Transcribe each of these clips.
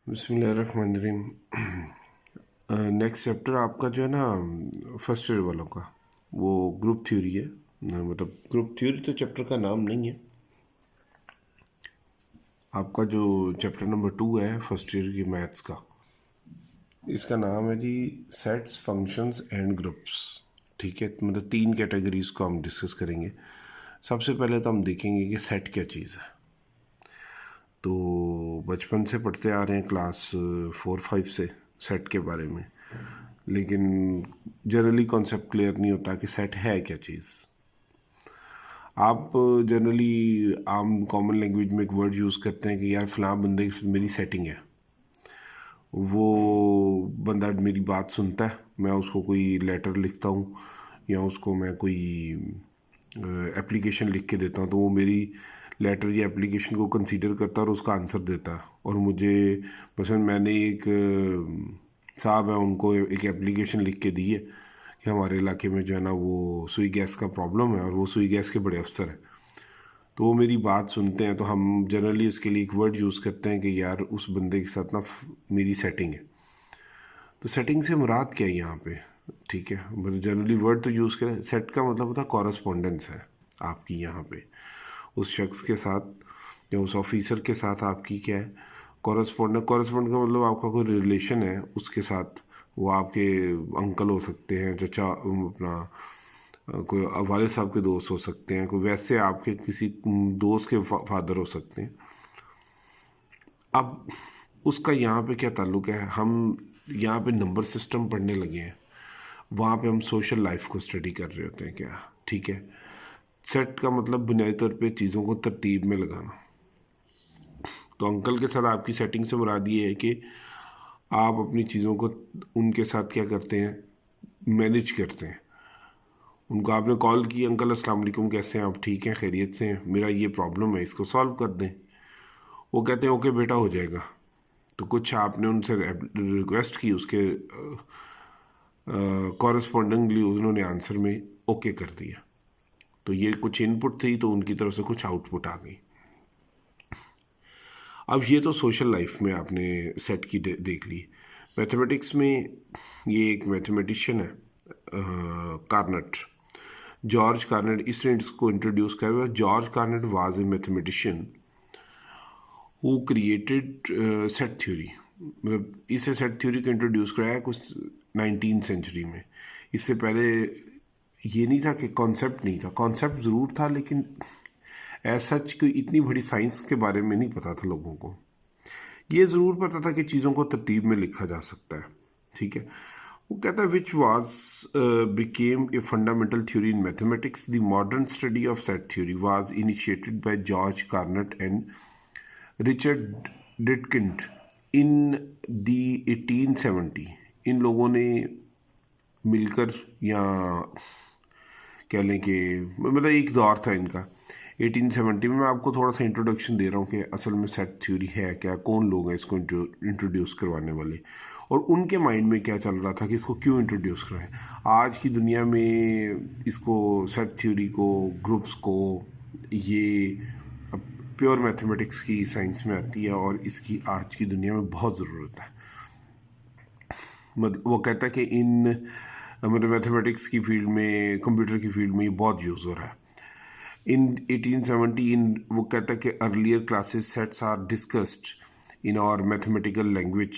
बिस्मिल्लाहिर्रहमानिर्रहीम। Next chapter आपका जो है ना फर्स्ट ईयर वालों का, वो ग्रुप थ्योरी है। मतलब ग्रुप थ्योरी तो चैप्टर का नाम नहीं है। आपका जो चैप्टर नंबर 2 है फर्स्ट ईयर की मैथ्स का, इसका नाम है जी सेट्स, फंक्शंस एंड ग्रुप्स। ठीक है, मतलब 3 कैटेगरीज को हम डिस्कस करेंगे। सबसे पहले तो हम देखेंगे कि सेट क्या चीज़ है। तो बचपन से पढ़ते आ रहे हैं क्लास 4-5 से सेट के बारे में, लेकिन जनरली कॉन्सेप्ट क्लियर नहीं होता कि सेट है क्या चीज़। आप जनरली आम कॉमन लैंग्वेज में एक वर्ड यूज़ करते हैं कि यार फ़लाँ बंदे की मेरी सेटिंग है। वो बंदा मेरी बात सुनता है, मैं उसको कोई लेटर लिखता हूँ या उसको मैं कोई एप्लीकेशन लिख के देता हूँ, तो वो मेरी लेटर या एप्लीकेशन को कंसीडर करता है और उसका आंसर देता है। और मुझे मसलन मैंने एक साहब है, उनको एक एप्लीकेशन लिख के दी है कि हमारे इलाके में जो है ना वो सुई गैस का प्रॉब्लम है और वो सुई गैस के बड़े अफसर हैं, तो वो मेरी बात सुनते हैं। तो हम जनरली इसके लिए एक वर्ड यूज़ करते हैं कि यार उस बंदे के साथ ना मेरी सेटिंग है। तो सेटिंग से मुराद क्या है यहाँ पे? ठीक है, मतलब जनरली वर्ड तो यूज़ करें। सेट का मतलब होता है कॉरस्पॉन्डेंस है आपकी यहाँ पे उस शख्स के साथ या उस ऑफिसर के साथ आपकी क्या है, कॉरस्पॉन्डेंट। कॉरस्पॉन्डेंट का मतलब आपका कोई रिलेशन है उसके साथ। वो आपके अंकल हो सकते हैं, चचा, अपना कोई वाले साहब के दोस्त हो सकते हैं, कोई वैसे आपके किसी दोस्त के फादर हो सकते हैं। अब उसका यहाँ पे क्या ताल्लुक़ है? हम यहाँ पे नंबर सिस्टम पढ़ने लगे हैं, वहाँ पे हम सोशल लाइफ को स्टडी कर रहे होते हैं क्या। ठीक है, सेट का मतलब बुनियादी तौर पे चीज़ों को तरतीब में लगाना। तो अंकल के साथ आपकी सेटिंग से मुराद ये है कि आप अपनी चीज़ों को उनके साथ क्या करते हैं, मैनेज करते हैं। उनको आपने कॉल की, अंकल अस्सलाम वालेकुम, कैसे हैं आप? ठीक हैं, खैरियत से हैं, मेरा ये प्रॉब्लम है, इसको सॉल्व कर दें। वो कहते हैं ओके बेटा, हो जाएगा। तो कुछ आपने उनसे रिक्वेस्ट की, उसके कॉरस्पॉन्डिंगली उन्होंने आंसर में ओके कर दिया। तो ये कुछ इनपुट थी, तो उनकी तरफ से कुछ आउटपुट आ गई। अब ये तो सोशल लाइफ में आपने सेट की देख ली। मैथमेटिक्स में ये एक मैथमेटिशियन है, कार्नेट, जॉर्ज कार्नेट, इसने इसको इंट्रोड्यूस किया। George Cantor was a mathematician who created set theory. मतलब इसे सेट थ्योरी को इंट्रोड्यूस कराया कुछ 19वीं सेंचुरी में। इससे पहले ये नहीं था कि कॉन्सेप्ट नहीं था, कॉन्सेप्ट ज़रूर था, लेकिन ऐसा कोई इतनी बड़ी साइंस के बारे में नहीं पता था लोगों को। ये ज़रूर पता था कि चीज़ों को तरतीब में लिखा जा सकता है। ठीक है, वो कहता है which was became a fundamental theory in mathematics. The modern study of set theory was initiated by George Cantor and Richard Dedekind in the 1870। इन लोगों ने मिलकर, या कह लें कि मतलब एक दौर था इनका 1870 में। मैं आपको थोड़ा सा इंट्रोडक्शन दे रहा हूँ कि असल में सेट थ्योरी है क्या, कौन लोग हैं इसको इंट्रोड्यूस करवाने वाले, और उनके माइंड में क्या चल रहा था कि इसको क्यों इंट्रोड्यूस करें। आज की दुनिया में इसको, सेट थ्योरी को, ग्रुप्स को, ये प्योर मैथमेटिक्स की साइंस में आती है और इसकी आज की दुनिया में बहुत ज़रूरत है। वो कहता है कि इन मतलब मैथमेटिक्स की फील्ड में, कंप्यूटर की फील्ड में ये बहुत यूज़ हो रहा है। इन 1870 वो कहता है कि earlier classes sets are discussed in our mathematical language.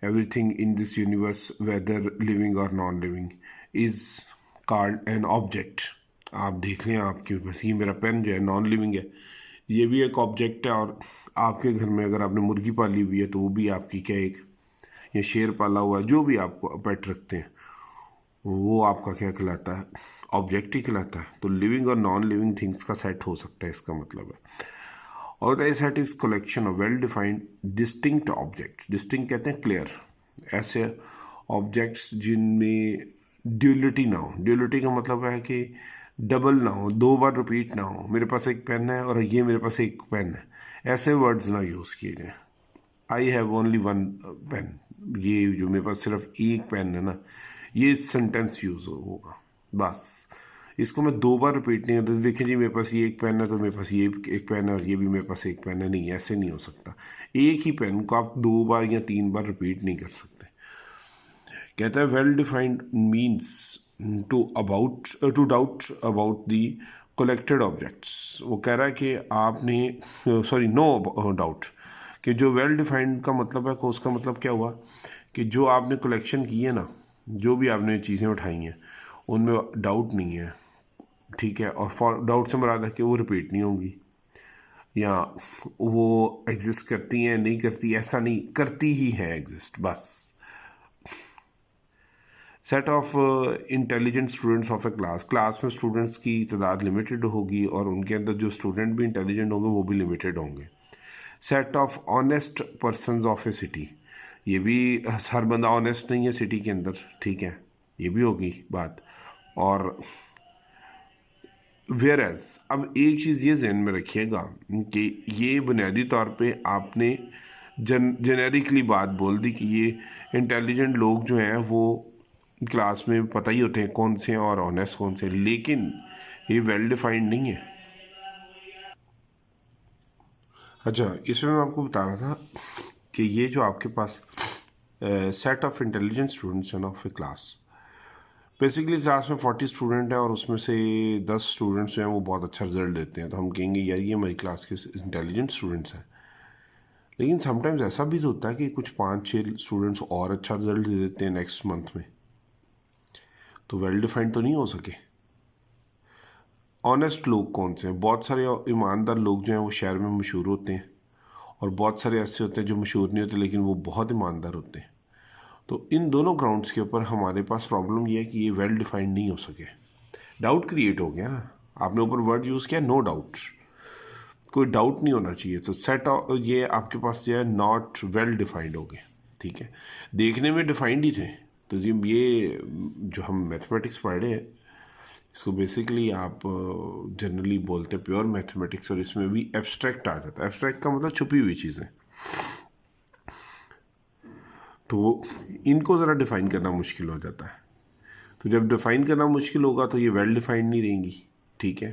Everything in this universe whether living और non living is called an object. आप देख लें, आपके बस ये मेरा पेन जो है नॉन लिविंग है, ये भी एक ऑब्जेक्ट है। और आपके घर में अगर आपने मुर्गी पाली हुई है तो वो भी आपकी क्या, एक या शेर पाला हुआ है, जो भी आप पेट रखते हैं, वो आपका क्या कहलाता है, ऑब्जेक्ट ही कहलाता है। तो लिविंग और नॉन लिविंग थिंग्स का सेट हो सकता है, इसका मतलब है। और a set is collection of well defined distinct objects. Distinct कहते हैं क्लियर, ऐसे ऑब्जेक्ट्स जिनमें ड्यूलिटी ना हो। ड्यूलिटी का मतलब है कि डबल ना हो, 2 बार रिपीट ना हो। मेरे पास एक पेन है और ये मेरे पास एक पेन है, ऐसे वर्ड्स ना यूज़ किए जाएँ। I have only one pen, ये जो मेरे पास सिर्फ एक पेन है ना, ये सेंटेंस यूज़ होगा बस। इसको मैं 2 बार रिपीट नहीं होता, देखिए जी मेरे पास ये एक पेन है तो मेरे पास ये एक पेन है और ये भी मेरे पास एक पेन है, नहीं, ऐसे नहीं हो सकता। एक ही पेन को आप 2 बार या 3 बार रिपीट नहीं कर सकते। कहता है well defined means to doubt about the collected objects. वो कह रहा है कि आपने नो डाउट कि जो वेल डिफाइंड का मतलब है, उसका मतलब क्या हुआ कि जो आपने कलेक्शन की है ना, जो भी आपने चीज़ें उठाई हैं उनमें डाउट नहीं है, ठीक है। और फॉर डाउट से मुराद है कि वो रिपीट नहीं होंगी या वो एग्जिस्ट करती हैं नहीं करती, ऐसा नहीं, करती ही हैं एग्जिस्ट बस। Set of intelligent students of A class में स्टूडेंट्स की तादाद लिमिटेड होगी और उनके अंदर जो स्टूडेंट भी इंटेलिजेंट होंगे वो भी लिमिटेड होंगे। Set of honest persons of A city, ये भी हर बंदा ऑनेस्ट नहीं है सिटी के अंदर, ठीक है, ये भी होगी बात। और वेयर एज, अब एक चीज़ ये जहन में रखिएगा कि ये बुनियादी तौर पे आपने जेनेरिकली बात बोल दी कि ये इंटेलिजेंट लोग जो हैं वो क्लास में पता ही होते हैं कौन से हैं और ऑनेस्ट कौन से, लेकिन ये वेल डिफाइंड नहीं है। अच्छा, इसमें मैं आपको बता रहा था कि ये जो आपके पास सेट ऑफ इंटेलिजेंट स्टूडेंट्स हैं of A class, basically class में 40 स्टूडेंट हैं और उसमें से 10 स्टूडेंट्स जो हैं वो बहुत अच्छा रिजल्ट देते हैं, तो हम कहेंगे यार ये हमारी क्लास के इंटेलिजेंट स्टूडेंट्स हैं। लेकिन समटाइम्स ऐसा भी तो होता है कि कुछ 5-6 स्टूडेंट्स और अच्छा रिजल्ट दे देते हैं नेक्स्ट मंथ में, तो वेल डिफाइंड तो नहीं हो सके। ऑनेस्ट लोग कौन से हैं? बहुत सारे ईमानदार लोग जो हैं वो शहर में मशहूर होते हैं और बहुत सारे ऐसे होते हैं जो मशहूर नहीं होते लेकिन वो बहुत ईमानदार होते हैं। तो इन दोनों ग्राउंड्स के ऊपर हमारे पास प्रॉब्लम ये है कि ये वेल डिफाइंड नहीं हो सके। डाउट क्रिएट हो गया ना, आपने ऊपर वर्ड यूज़ किया नो डाउट, कोई डाउट नहीं होना चाहिए, तो सेट ये आपके पास जो है नॉट वेल डिफाइंड हो गए, ठीक है। देखने में डिफाइंड ही थे, तो ये जो हम मैथमेटिक्स पढ़ रहे हैं इसको बेसिकली आप जनरली बोलते हैं प्योर मैथमेटिक्स, और इसमें भी एब्स्ट्रैक्ट आ जाता है। एब्स्ट्रैक्ट का मतलब छुपी हुई चीज़ें, तो इनको ज़रा डिफ़ाइन करना मुश्किल हो जाता है। तो जब डिफ़ाइन करना मुश्किल होगा तो ये वेल डिफ़ाइंड नहीं रहेंगी, ठीक है।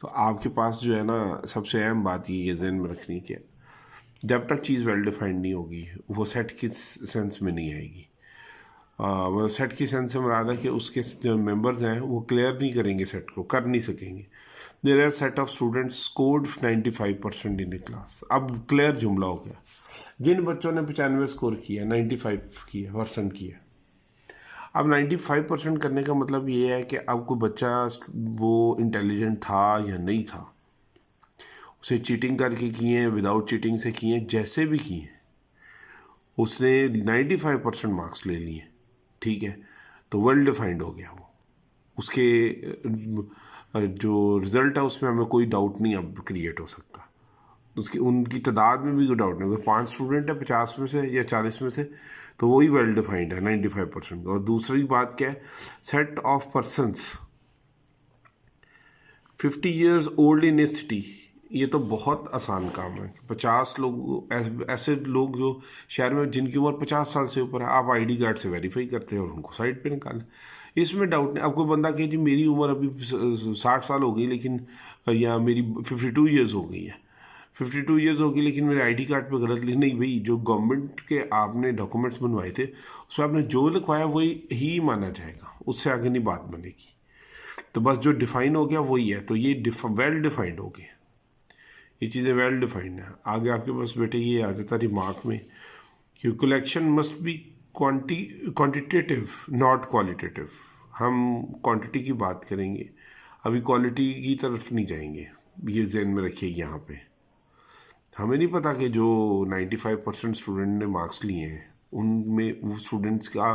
तो आपके पास जो है ना सबसे अहम बात ये जहन में रखनी है कि जब तक चीज़ वेल डिफ़ाइंड नहीं होगी वो सेट की सेंस में नहीं आएगी। वो सेट की सेंस से मुराद है कि उसके जो मेंबर्स हैं वो क्लियर नहीं करेंगे, सेट को कर नहीं सकेंगे। There are set of students scored 95% in a class. अब क्लियर जुमला हो गया, जिन बच्चों ने 95 स्कोर किया, 95% किया। अब 95% करने का मतलब ये है कि अब कोई बच्चा वो इंटेलिजेंट था या नहीं था, उसे चीटिंग करके किए हैं, विदाउट चीटिंग से किए हैं, जैसे भी किए, उसने 95% मार्क्स ले लिए, ठीक है, तो वेल डिफाइंड हो गया वो। उसके जो रिज़ल्ट है उसमें हमें कोई डाउट नहीं अब क्रिएट हो सकता, उसकी उनकी तादाद में भी कोई डाउट नहीं। अगर 5 स्टूडेंट है 50 में से या 40 में से, तो वही वेल डिफाइंड है 95%। और दूसरी बात क्या है, set of persons 50 years old in A city, ये तो बहुत आसान काम है। 50 लोग ऐसे लोग जो शहर में जिनकी उम्र 50 साल से ऊपर है, आप आईडी कार्ड से वेरीफाई करते हैं और उनको साइड पे निकालें, इसमें डाउट नहीं। अब कोई बंदा कहे जी मेरी उम्र अभी 60 साल हो गई लेकिन, या मेरी 52 ईयर्स हो गई है, 52 ईयर्स हो गई लेकिन मेरे आईडी कार्ड पे गलत लिख, नहीं भाई, जो गवर्नमेंट के आपने डॉक्यूमेंट्स बनवाए थे उसमें आपने जो लिखवाया वही ही माना जाएगा, उससे आगे नहीं बात बनेगी। तो बस जो डिफाइन हो गया वही है, तो ये वेल डिफाइंड हो गया, ये चीज़ें वेल डिफाइंड है। आगे आपके पास बेटे ये आ जाता रिमार्क में कि collection must be quantitative not qualitative. हम क्वांटिटी की बात करेंगे, अभी क्वालिटी की तरफ नहीं जाएंगे, ये जहन में रखिए। यहाँ पे हमें नहीं पता कि जो 95% स्टूडेंट ने मार्क्स लिए हैं उनमें वो स्टूडेंट्स का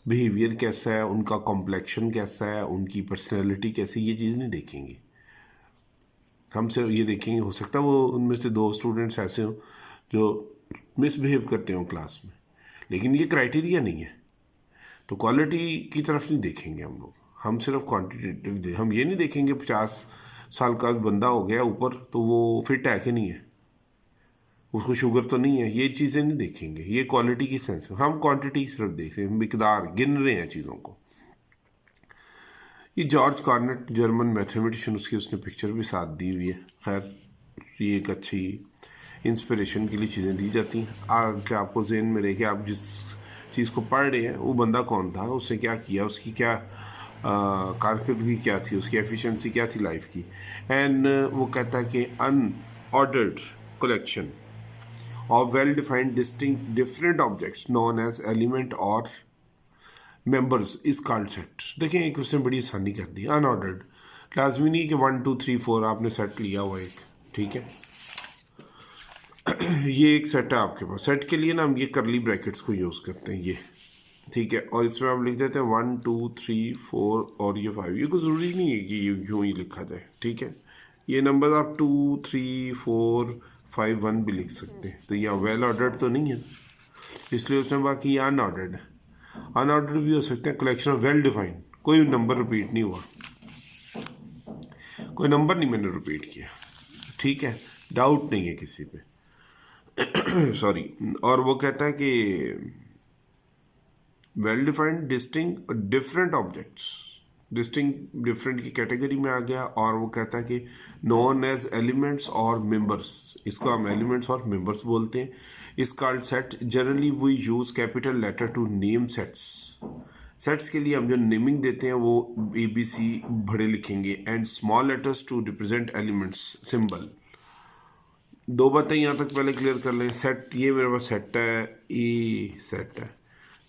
बिहेवियर कैसा है, उनका कॉम्प्लेक्शन कैसा है, उनकी पर्सनैलिटी कैसी, ये चीज़ नहीं देखेंगे। हम सिर्फ ये देखेंगे, हो सकता है वो उनमें से 2 स्टूडेंट्स ऐसे हों जो मिसबिहेव करते हों क्लास में, लेकिन ये क्राइटेरिया नहीं है, तो क्वालिटी की तरफ नहीं देखेंगे हम लोग, हम सिर्फ क्वांटिटेटिव हम ये नहीं देखेंगे 50 साल का बंदा हो गया ऊपर तो वो फिट है कि नहीं है, उसको शुगर तो नहीं है, ये चीज़ें नहीं देखेंगे, ये क्वालिटी की सेंस में। हम क्वांटिटी सिर्फ देख रहे हैं, मिकदार गिन रहे हैं चीज़ों को। ये जॉर्ज कार्नेट जर्मन मैथमेटिशियन, उसकी उसने पिक्चर भी साथ दी हुई है। खैर ये एक अच्छी इंस्पिरेशन के लिए चीज़ें दी जाती हैं आगे आपको जहन में रहे कि आप जिस चीज़ को पढ़ रहे हैं वो बंदा कौन था, उसने क्या किया, उसकी क्या कारकर्दगी क्या थी, उसकी एफिशिएंसी क्या थी लाइफ की। एंड वो कहता है कि unordered collection of well-defined distinct different objects known as element or members is called set। देखें एक उसने बड़ी आसानी कर दी, अनऑर्डर्ड लाजमी नहीं कि 1 2 3 4 आपने सेट लिया हुआ एक, ठीक है। ये एक सेट है आपके पास, सेट के लिए ना हम ये करली ब्रैकेट्स को यूज़ करते हैं, ये ठीक है। और इसमें आप लिख देते हैं 1 2 3 4 और ये 5। ये कोई ज़रूरी नहीं है कि ये यूँ ही लिखा जाए, ठीक है। ये नंबर आप 2 3 4 5 1 भी लिख सकते हैं। तो यह वेल ऑर्डर्ड तो नहीं है, इसलिए उसने बाकी अनऑर्डर्ड है। अनऑर्डर्ड भी हो सकते हैं, कलेक्शन ऑफ वेल डिफाइंड, कोई नंबर रिपीट नहीं हुआ, कोई नंबर नहीं मैंने रिपीट किया, ठीक है, डाउट नहीं है किसी पे। सॉरी। और वो कहता है कि well defined distinct different objects, distinct different की कैटेगरी में आ गया। और वो कहता है कि नोन एज एलिमेंट्स और मेंबर्स, इसको हम एलिमेंट्स और मेंबर्स बोलते हैं। Is called set, generally we use capital letter to name sets. Sets के लिए हम जो नेमिंग देते हैं वो ABC बड़े लिखेंगे, and small letters to represent elements, symbol. दो बातें यहाँ तक पहले क्लियर कर लें। सेट, ये मेरे पास सेट है, ए सेट है,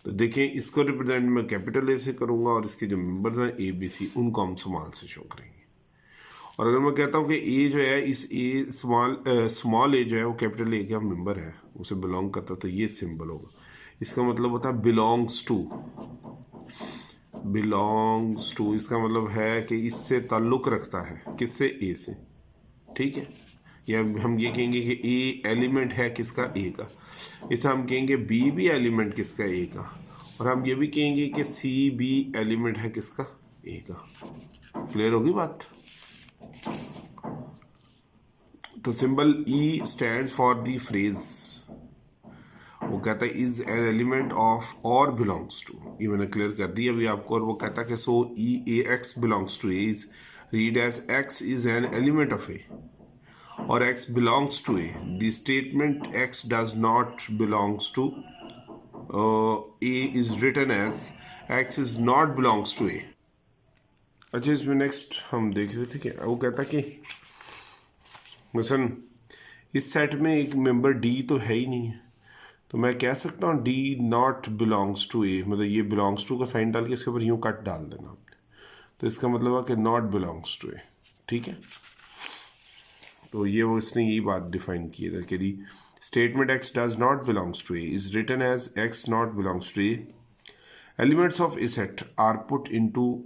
तो देखें इसको रिप्रेजेंट मैं कैपिटल ए से करूँगा और इसके जो मेंबर्स हैं ABC उनको हम स्मॉल से शो करेंगे। और अगर मैं कहता हूँ कि ए जो है, इस ए स्मॉल ए जो है वो कैपिटल ए का मेंबर है, उसे बिलोंग करता, तो ये सिंबल होगा। इसका मतलब होता है बिलोंग्स टू। बिलोंग्स टू इसका मतलब है कि इससे ताल्लुक़ रखता है, किससे, ए से, ठीक है। या हम ये कहेंगे कि ए एलिमेंट है किसका, ए का। इसे हम कहेंगे बी भी एलिमेंट किसका, ए का। और हम ये भी कहेंगे कि सी भी एलिमेंट है किसका, ए का। क्लियर होगी बात। तो symbol E stands for the phrase, वो कहता है इज एन एलिमेंट ऑफ और बिलोंग्स टू, ये मैंने क्लियर कर दी अभी आपको। और वो कहता है कि so E A x belongs to A is read as x is an element of A और x belongs to A. The statement x does not belongs to A is written as x is not belongs to A. अच्छा, इसमें next हम देख रहे थे कि वो कहता कि मसलन इस सेट में एक मेंबर D तो है ही नहीं है, तो मैं कह सकता हूँ D not belongs to A, मतलब ये बिलोंग्स टू का साइन डाल के इसके ऊपर यूँ कट डाल देना आपने, तो इसका मतलब है कि नॉट बिलोंग्स टू A, ठीक है। तो ये वो इसने यही बात डिफाइन की है कि the statement x does not belongs to A is written as x not belongs to A। Elements of a set are put into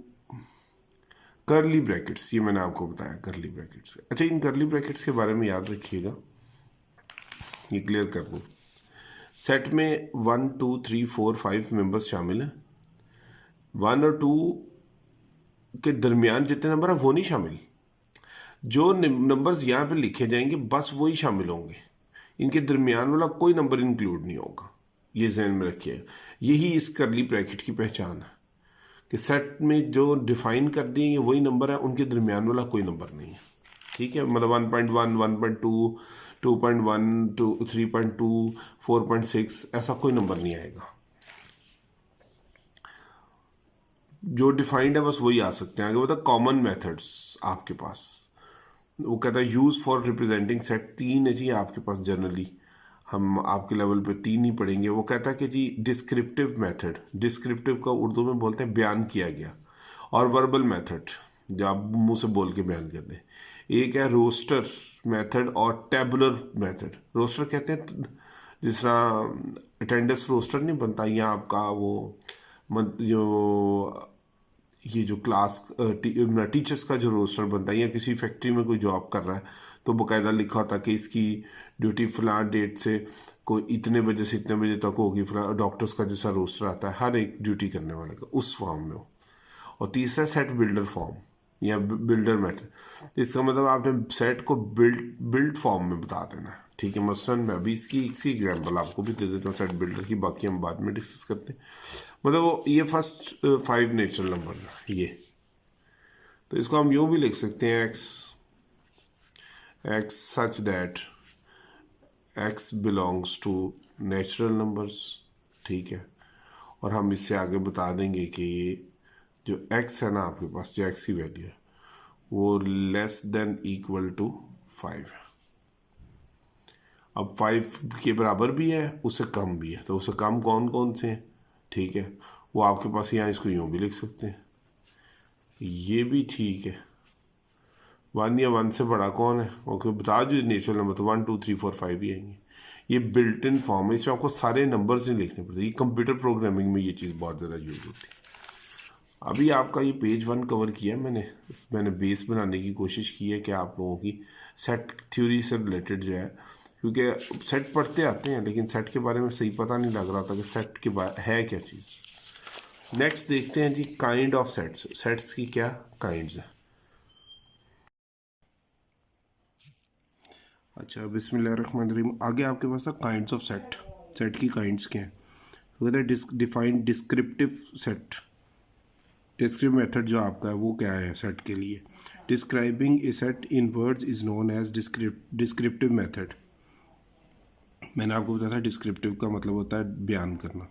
curly brackets, ये मैंने आपको बताया करली ब्रैकेट्स। अच्छा, इन करली ब्रैकेट्स के बारे में याद रखिएगा, ये क्लियर कर दूँ। सेट में 1 2 3 4 5 मेंबर्स शामिल हैं, 1 और 2 के दरमियान जितने नंबर हैं वो नहीं शामिल। जो नंबर्स यहाँ पे लिखे जाएंगे बस वही शामिल होंगे, इनके दरमियान वाला कोई नंबर इंक्लूड नहीं होगा, ये ध्यान में रखिएगा। यही इस करली ब्रैकेट की पहचान है कि सेट में जो डिफाइन कर दिए वही नंबर है, उनके दरमियान वाला कोई नंबर नहीं है, ठीक है। मतलब 1.1 1.2 2.1 3.2 4.6 ऐसा कोई नंबर नहीं आएगा। जो डिफाइंड है बस वही आ सकते हैं। आगे बता कॉमन मेथड्स आपके पास, वो कहता है यूज़ फॉर रिप्रेजेंटिंग सेट, 3 है जी आपके पास, जनरली हम आपके लेवल पे 3 ही पढ़ेंगे। वो कहता है कि जी डिस्क्रिप्टिव मेथड, डिस्क्रिप्टिव का उर्दू में बोलते हैं बयान किया गया, और वर्बल मेथड जो आप मुंह से बोल के बयान कर दें। एक है रोस्टर मेथड और टेबुलर मेथड। रोस्टर कहते हैं जिस तरह अटेंडेंस रोस्टर नहीं बनता, या आपका वो जो ये जो क्लास टीचर्स का जो रोस्टर बनता है, या किसी फैक्ट्री में कोई जॉब कर रहा है तो बाकायदा लिखा होता है कि इसकी ड्यूटी फलां डेट से कोई इतने बजे से इतने बजे तक होगी, फलां डॉक्टर्स का जैसा रोस्टर आता है हर एक ड्यूटी करने वाले का, उस फॉर्म में हो। और तीसरा सेट बिल्डर फॉर्म या बिल्डर मेथड, इसका मतलब आपने सेट को बिल्ड फॉर्म में बता देना है, ठीक है। मसलन मैं अभी इसकी एग्जांपल आपको भी दे देता हूँ सेट बिल्डर की, बाकी हम बाद में डिस्कस करते हैं। मतलब वो ये फर्स्ट 5 नेचुरल नंबर है ये, तो इसको हम यूँ भी लिख सकते हैं x such that x belongs to natural numbers, ठीक है। और हम इससे आगे बता देंगे कि ये जो x है ना आपके पास, जो x की वैल्यू है वो लेस देन इक्वल टू 5 है। अब 5 के बराबर भी है, उससे कम भी है, तो उससे कम कौन कौन से हैं, ठीक है। वो आपके पास यहाँ इसको यूँ भी लिख सकते हैं, ये भी ठीक है। 1 या 1 से बड़ा कौन है, ओके बता जो नेचुरल नंबर, तो 1 2 3 4 5 ही आएंगे। ये बिल्ट इन फॉर्म है, इसमें आपको सारे नंबर्स नहीं लिखने पड़ते। ये कंप्यूटर प्रोग्रामिंग में ये चीज़ बहुत ज़्यादा यूज होती है। अभी आपका ये पेज 1 कवर किया मैंने बेस बनाने की कोशिश की है कि आप लोगों की सेट थ्योरी से रिलेटेड जो है, क्योंकि सेट पढ़ते आते हैं लेकिन सेट के बारे में सही पता नहीं लग रहा था कि सेट के बारे है क्या चीज़। नेक्स्ट देखते हैं जी काइंड ऑफ सेट्स, सेट्स की क्या काइंड्स है। अच्छा बिस्मिल्लाहिर्रहमानिर्रहीम, आगे आपके पास है काइंड्स ऑफ सेट। सेट की काइंड्स क्या हैं, तो कहते हैं define descriptive set. Descriptive method जो आपका है वो क्या है सेट के लिए, describing a set in words is known as descriptive method. मैंने आपको बताया था डिस्क्रिप्टिव का मतलब होता है बयान करना।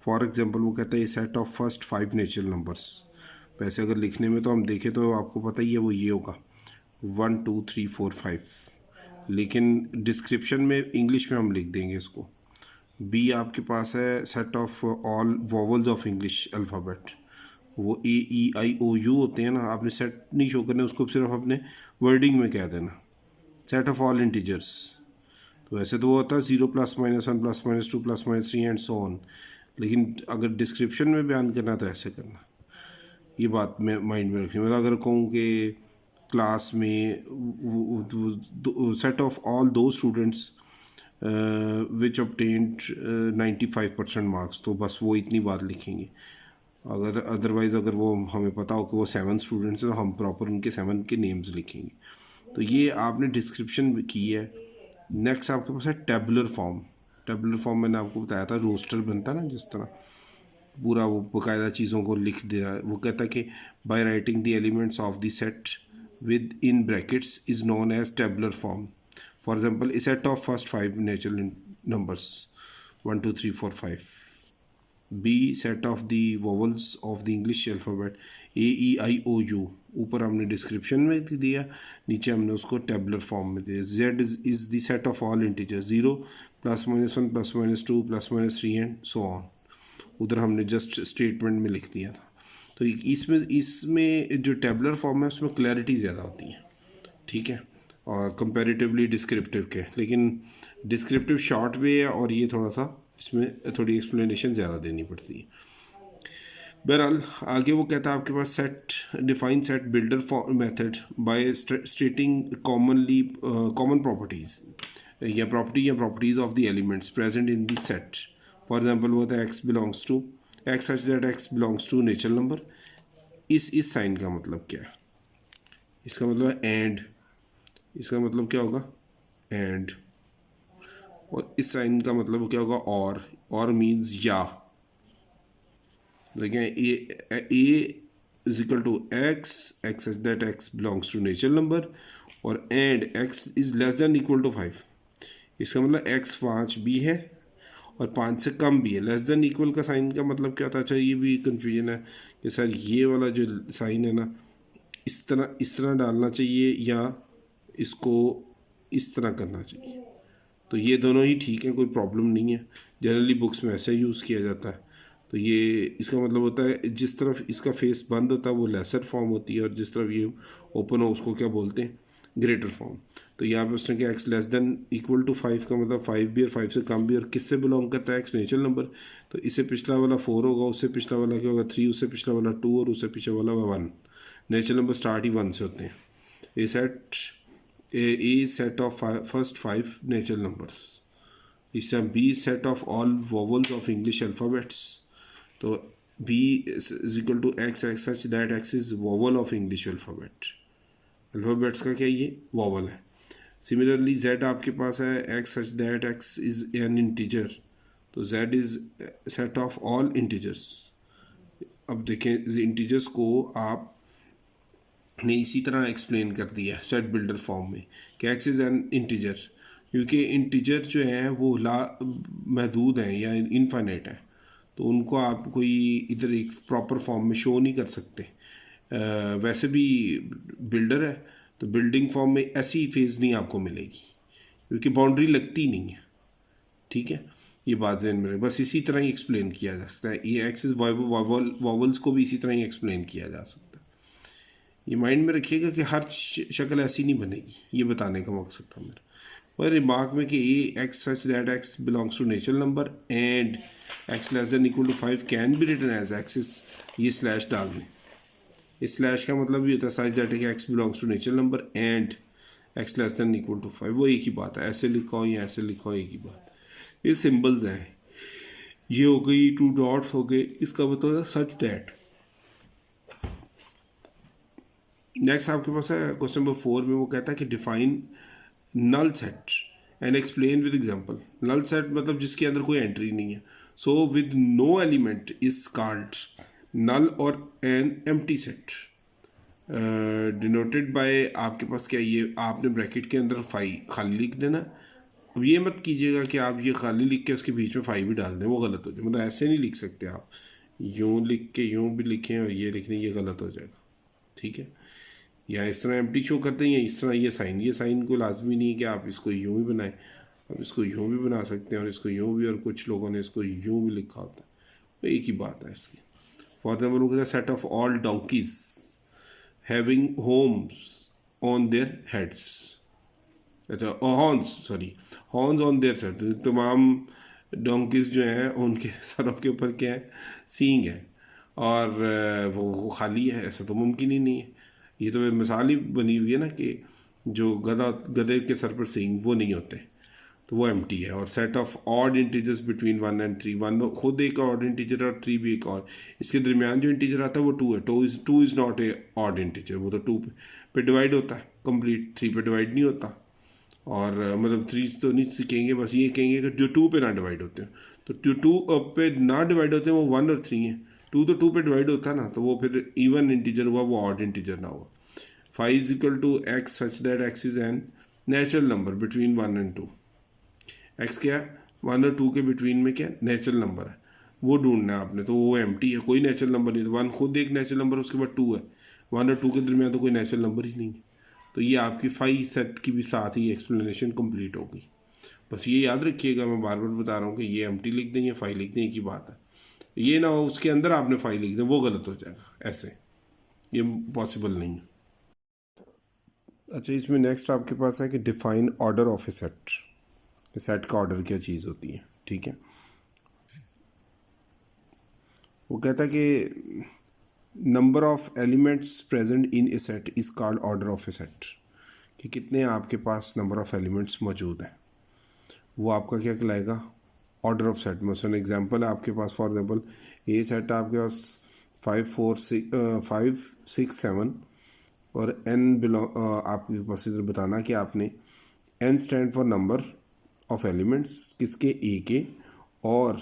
फॉर एग्जांपल वो कहता है a set of first 5 natural numbers. वैसे अगर लिखने में तो हम देखें तो आपको पता ही है वो ये होगा 1 2 3 4 5, लेकिन डिस्क्रिप्शन में इंग्लिश में हम लिख देंगे इसको। बी आपके पास है set of all vowels of English alphabet, वो AEIOU होते हैं ना, आपने सेट नहीं शो करना, उसको सिर्फ अपने वर्डिंग में कह देना सेट ऑफ ऑल इंटीजर्स। तो वैसे तो वो होता है 0 +-1 +-2 +-3 एंड सो ऑन, लेकिन अगर डिस्क्रिप्शन में बयान करना तो ऐसे करना। ये बात मैं माइंड में रखनी, मतलब अगर कहूँ कि क्लास में सेट ऑफ ऑल दो स्टूडेंट्स विच ऑब्टेन्ड 95% मार्क्स, तो बस वो इतनी बात लिखेंगे। अगर अदरवाइज़ अगर वो हमें पता हो कि वो 7 स्टूडेंट्स हैं तो हम प्रॉपर उनके 7 के नेम्स लिखेंगे। तो ये आपने डिस्क्रिप्शन की है। नेक्स्ट आपके पास है टेबुलर फॉर्म। टेबुलर फॉर्म मैंने आपको बताया था रोस्टर बनता है ना, जिस तरह पूरा वो बाकायदा चीज़ों को लिख दिया। वो कहता है कि by writing the elements of the set within brackets is known as tabular form. For example A set of first 5 natural numbers 1 2 3 4 5। B set of the vowels of the English alphabet AEIOU, ऊपर हमने description में दिया, नीचे हमने उसको tabular form में दिया। Z is the set of all integers 0 +-1 +-2 +-3 and so on. उधर हमने जस्ट स्टेटमेंट में लिख दिया था। तो इसमें जो टेबुलर फॉर्म है उसमें क्लैरिटी ज़्यादा होती है, ठीक है, और कंपैरेटिवली डिस्क्रिप्टिव के। लेकिन डिस्क्रिप्टिव शॉर्ट वे है और ये थोड़ा सा इसमें थोड़ी एक्सप्लेनेशन ज़्यादा देनी पड़ती है। बहरहाल आगे वो कहता है आपके पास set define set builder method by stating common properties या properties of the elements present in the set. For example वो होता है x belongs to x such that x belongs to natural number. इस साइन का मतलब क्या है, इसका मतलब है एंड, इसका मतलब क्या होगा एंड, और इस साइन का मतलब क्या होगा और मीन्स या। देखें A is equal to x such that x belongs to natural number और and x is less than equal to 5। इसका मतलब x 5 भी है और 5 से कम भी है। लेस देन इक्वल का साइन का मतलब क्या होता है, अच्छा ये भी कन्फ्यूजन है कि सर ये वाला जो साइन है ना इस तरह डालना चाहिए या इसको इस तरह करना चाहिए। तो ये दोनों ही ठीक है, कोई प्रॉब्लम नहीं है, जनरली बुक्स में ऐसे यूज़ किया जाता है। तो ये इसका मतलब होता है जिस तरफ इसका फेस बंद होता है वो लेसर फॉर्म होती है और जिस तरफ ये ओपन हो उसको क्या बोलते हैं ग्रेटर फॉर्म। तो यहाँ पे उसने क्या x less than equal to 5 का मतलब 5 भी और 5 से कम भी, और किससे बिलोंग करता है x नेचुरल नंबर। तो इससे पिछला वाला 4 होगा, उससे पिछला वाला क्या होगा 3, उससे पिछला वाला 2 और उससे पिछला वाला 1। नेचुरल नंबर स्टार्ट ही 1 से होते हैं। A set of first 5 natural numbers. इससे B set of all vowels of English alphabets. तो b is equal to x such that x is vowel of English alphabets का क्या ये वोवल है। Similarly z आपके पास है x such that x is an integer, तो z is set of all integers. अब देखें इंटीजर्स को आप ने इसी तरह एक्सप्लेन कर दिया सेट बिल्डर फॉर्म में कि x इज़ एन इंटीजर, क्योंकि इंटीजर जो है वो ला महदूद हैं या इनफाइनाइट हैं, तो उनको आप कोई इधर एक प्रॉपर फॉर्म में शो नहीं कर सकते। वैसे भी बिल्डर है तो बिल्डिंग फॉर्म में ऐसी फेज़ नहीं आपको मिलेगी, क्योंकि बाउंड्री लगती नहीं है। ठीक है, ये बात ज़हन में रहे। बस इसी तरह ही एक्सप्लेन किया जा सकता है, ये एक्सिस वॉवल्स को भी इसी तरह ही एक्सप्लेन किया जा सकता है। ये माइंड में रखिएगा कि हर शक्ल ऐसी नहीं बनेगी, ये बताने का मकसद था मेरा। और रिमार्क में कि A x such that x belongs to natural number and x less than equal to 5 can be written as axis, ये स्लैश डाल दें। इस स्लैश का मतलब ये होता है such that x belongs to natural number and x less than equal to 5, वो एक ही बात है। ऐसे लिखा हो या ऐसे लिखा हो, एक ही बात। ये सिंबल्स हैं, ये हो गई, 2 डॉट्स हो गए, इसका मतलब है सच दैट। नेक्स्ट आपके पास है क्वेश्चन नंबर 4 में, वो कहता है कि define null set and explain with example. Null set मतलब जिसके अंदर कोई एंट्री नहीं है। So with no element is called null और an empty set denoted by, आपके पास क्या, ये आपने ब्रैकेट के अंदर खाली लिख देना। अब ये मत कीजिएगा कि आप ये खाली लिख के उसके बीच में 5 भी डाल दें, वो गलत हो जाए। मतलब ऐसे नहीं लिख सकते आप, यूँ लिख के यूँ भी लिखें और ये लिख दें, ये गलत हो जाएगा। ठीक है, या इस तरह एम्प्टी शो करते हैं, या इस तरह ये साइन को लाजमी नहीं है कि आप इसको यूँ भी बनाएं, आप इसको यूँ भी बना सकते हैं और इसको यूँ भी, और कुछ लोगों ने इसको यूँ भी लिखा होता है, तो एक ही बात है इसकी। फॉर एग्जाम्पल, वो कहता है set of all donkey's having Holmes on their heads, अच्छा हॉर्न्स ऑन देयर सेट, तमाम डोंकीज जो हैं उनके सरों के ऊपर क्या है, सींग है, और वो खाली है, ऐसा तो मुमकिन ही नहीं है। ये तो मिसाल ही बनी हुई है ना कि जो गधे के सर पर सींग वो नहीं होते, तो वो एम्प्टी है। और set of odd integers between 1 and 3, 1 खुद एक ऑड इंटीजर और 3 भी एक और, इसके दरमियान जो इंटीजर आता है वो 2 है। 2 is not a odd integer, वो तो 2 पे डिवाइड होता है कंप्लीट, 3 पे डिवाइड नहीं होता। और मतलब 3 तो नहीं सीखेंगे, बस ये कहेंगे कि जो 2 पे ना डिवाइड होते हैं, तो जो 2 पे ना डिवाइड होते हैं वो 1 और 3 हैं। 2 तो 2 पे डिवाइड होता है ना, तो वो फिर इवन इंटीजर हुआ, वो ऑड इंटीजर ना हुआ। 5 is equal to x such that x is an natural number between 1 and 2। X क्या है, 1 और 2 के बिटवीन में क्या नेचुरल नंबर है, वो ढूंढना है आपने, तो वो एम्प्टी है, कोई नेचुरल नंबर नहीं। तो 1 खुद एक नेचुरल नंबर, उसके बाद 2 है, 1 और 2 के दरमियान तो कोई नेचुरल नंबर ही नहीं है। तो ये आपकी 5 सेट की भी साथ ही एक्सप्लेनेशन कंप्लीट हो गई। बस ये याद रखिएगा, मैं बार बार बता रहा हूँ कि ये एम्प्टी लिख दें या 5 लिख दें, एक ही बात है। ये ना हो उसके अंदर आपने 5 लिख दें, वो गलत हो जाएगा, ऐसे ये पॉसिबल नहीं है। अच्छा, इसमें नेक्स्ट आपके पास है कि define order of a set, set का ऑर्डर क्या चीज़ होती है। ठीक है, वो कहता है कि number of elements present in A set is called order of a set, कि कितने आपके पास नंबर ऑफ एलिमेंट्स मौजूद हैं, वो आपका क्या कहलाएगा, ऑर्डर ऑफ सेट। मसलन एग्जांपल है आपके पास, फॉर एग्जांपल ए सेट आपके पास 5 6 7 और एन बिलोंग, आपके पास इधर बताना कि आपने n stand for number of elements किसके, ए के, और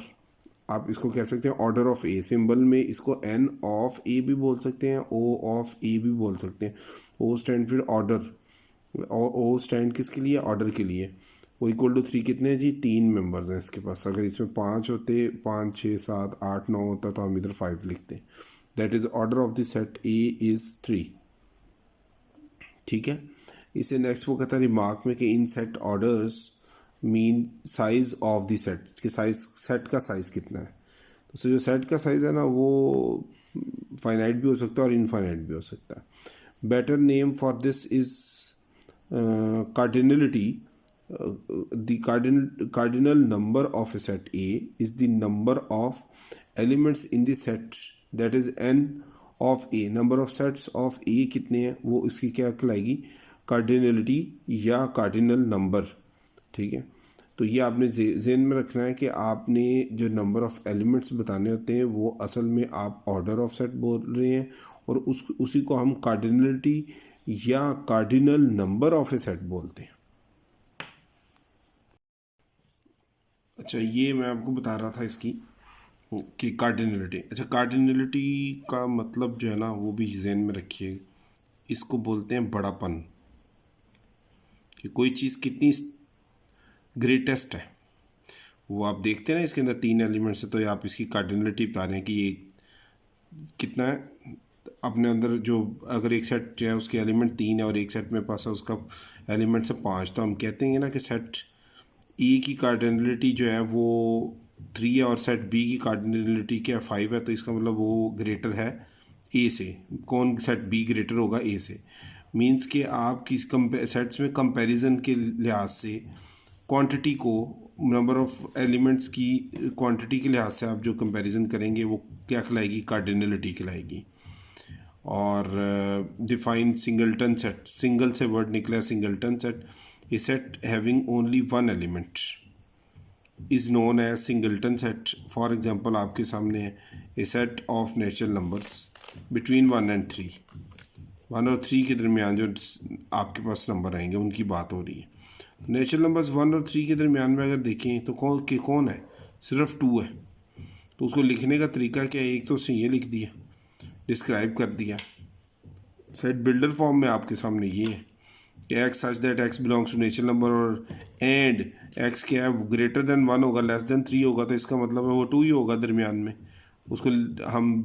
आप इसको कह सकते हैं ऑर्डर ऑफ ए। सिंबल में इसको एन ऑफ ए भी बोल सकते हैं, ओ ऑफ ए भी बोल सकते हैं। ओ स्टैंड फिर ऑर्डर, ओ स्टैंड किसके लिए, ऑर्डर के लिए। वो इक्वल टू 3 कितने हैं जी, 3 मेंबर्स हैं इसके पास। अगर इसमें 5 होते, 5 6 7 8 9 होता तो हम इधर 5 लिखते। That is order of the set A is 3। ठीक है, इसे नेक्स्ट वो कहता है रिमार्क में कि इन set orders mean size of the set, कि साइज, सेट का साइज़ कितना है। तो जो सेट का साइज़ है ना, वो फाइनाइट भी हो सकता है और इनफाइनाइट भी हो सकता है। Better name for this is cardinality. The cardinal number of a set A is the number of elements in the set, that is n of A। number of sets of A कितने हैं, वो इसकी क्या कहलाएगी, cardinality या cardinal number. ठीक है, तो ये आपने ज़हन में रखना है कि आपने जो नंबर ऑफ़ एलिमेंट्स बताने होते हैं वो असल में आप ऑर्डर ऑफ सेट बोल रहे हैं, और उसी को हम कार्डिनलिटी या cardinal number of a set बोलते हैं। अच्छा, ये मैं आपको बता रहा था इसकी कि कार्डिनलिटी। अच्छा, कार्डिनलिटी का मतलब जो है ना, वो भी ज़हन में रखिए, इसको बोलते हैं बड़ापन, कि कोई चीज़ कितनी ग्रेटेस्ट है। वो आप देखते हैं ना, इसके अंदर 3 एलिमेंट्स है, तो आप इसकी कार्डिनलिटी बता रहे हैं कि ये कितना है अपने अंदर। जो अगर एक सेट जो है उसके एलिमेंट 3 है और एक सेट में पास है उसका एलिमेंट्स है 5, तो हम कहते हैं ना कि सेट ए की कार्डिनलिटी जो है वो 3 है और सेट बी की कार्डिनलिटी क्या 5 है, तो इसका मतलब वो ग्रेटर है ए से। कौन सेट बी ग्रेटर होगा ए से? मींस कि आप किस सेट्स में कंपैरिजन के लिहाज से क्वांटिटी को, नंबर ऑफ एलिमेंट्स की क्वांटिटी के लिहाज से आप जो कंपैरिजन करेंगे वो क्या कहलाएगी? कार्डिनलिटी कहलाएगी। और डिफाइन सिंगलटन सेट, सिंगल से वर्ड निकला है singleton set. A set having only one element is known as singleton set. For example आपके सामने है a set of natural numbers between 1 and 3, 1 और 3 के दरमियान जो आपके पास नंबर आएंगे उनकी बात हो रही है। नेचुरल नंबर्स 1 और 3 के दरमियान में अगर देखें तो कौन है? सिर्फ 2 है। तो उसको लिखने का तरीका क्या है? एक तो उसने ये लिख दिया, डिस्क्राइब कर दिया। सेट बिल्डर फॉर्म में आपके सामने ये है कि x such that x belongs to natural number, और एंड एक्स क्या है? ग्रेटर देन 1 होगा, लेस देन 3 होगा, तो इसका मतलब है वो 2 ही होगा दरमियान में। उसको हम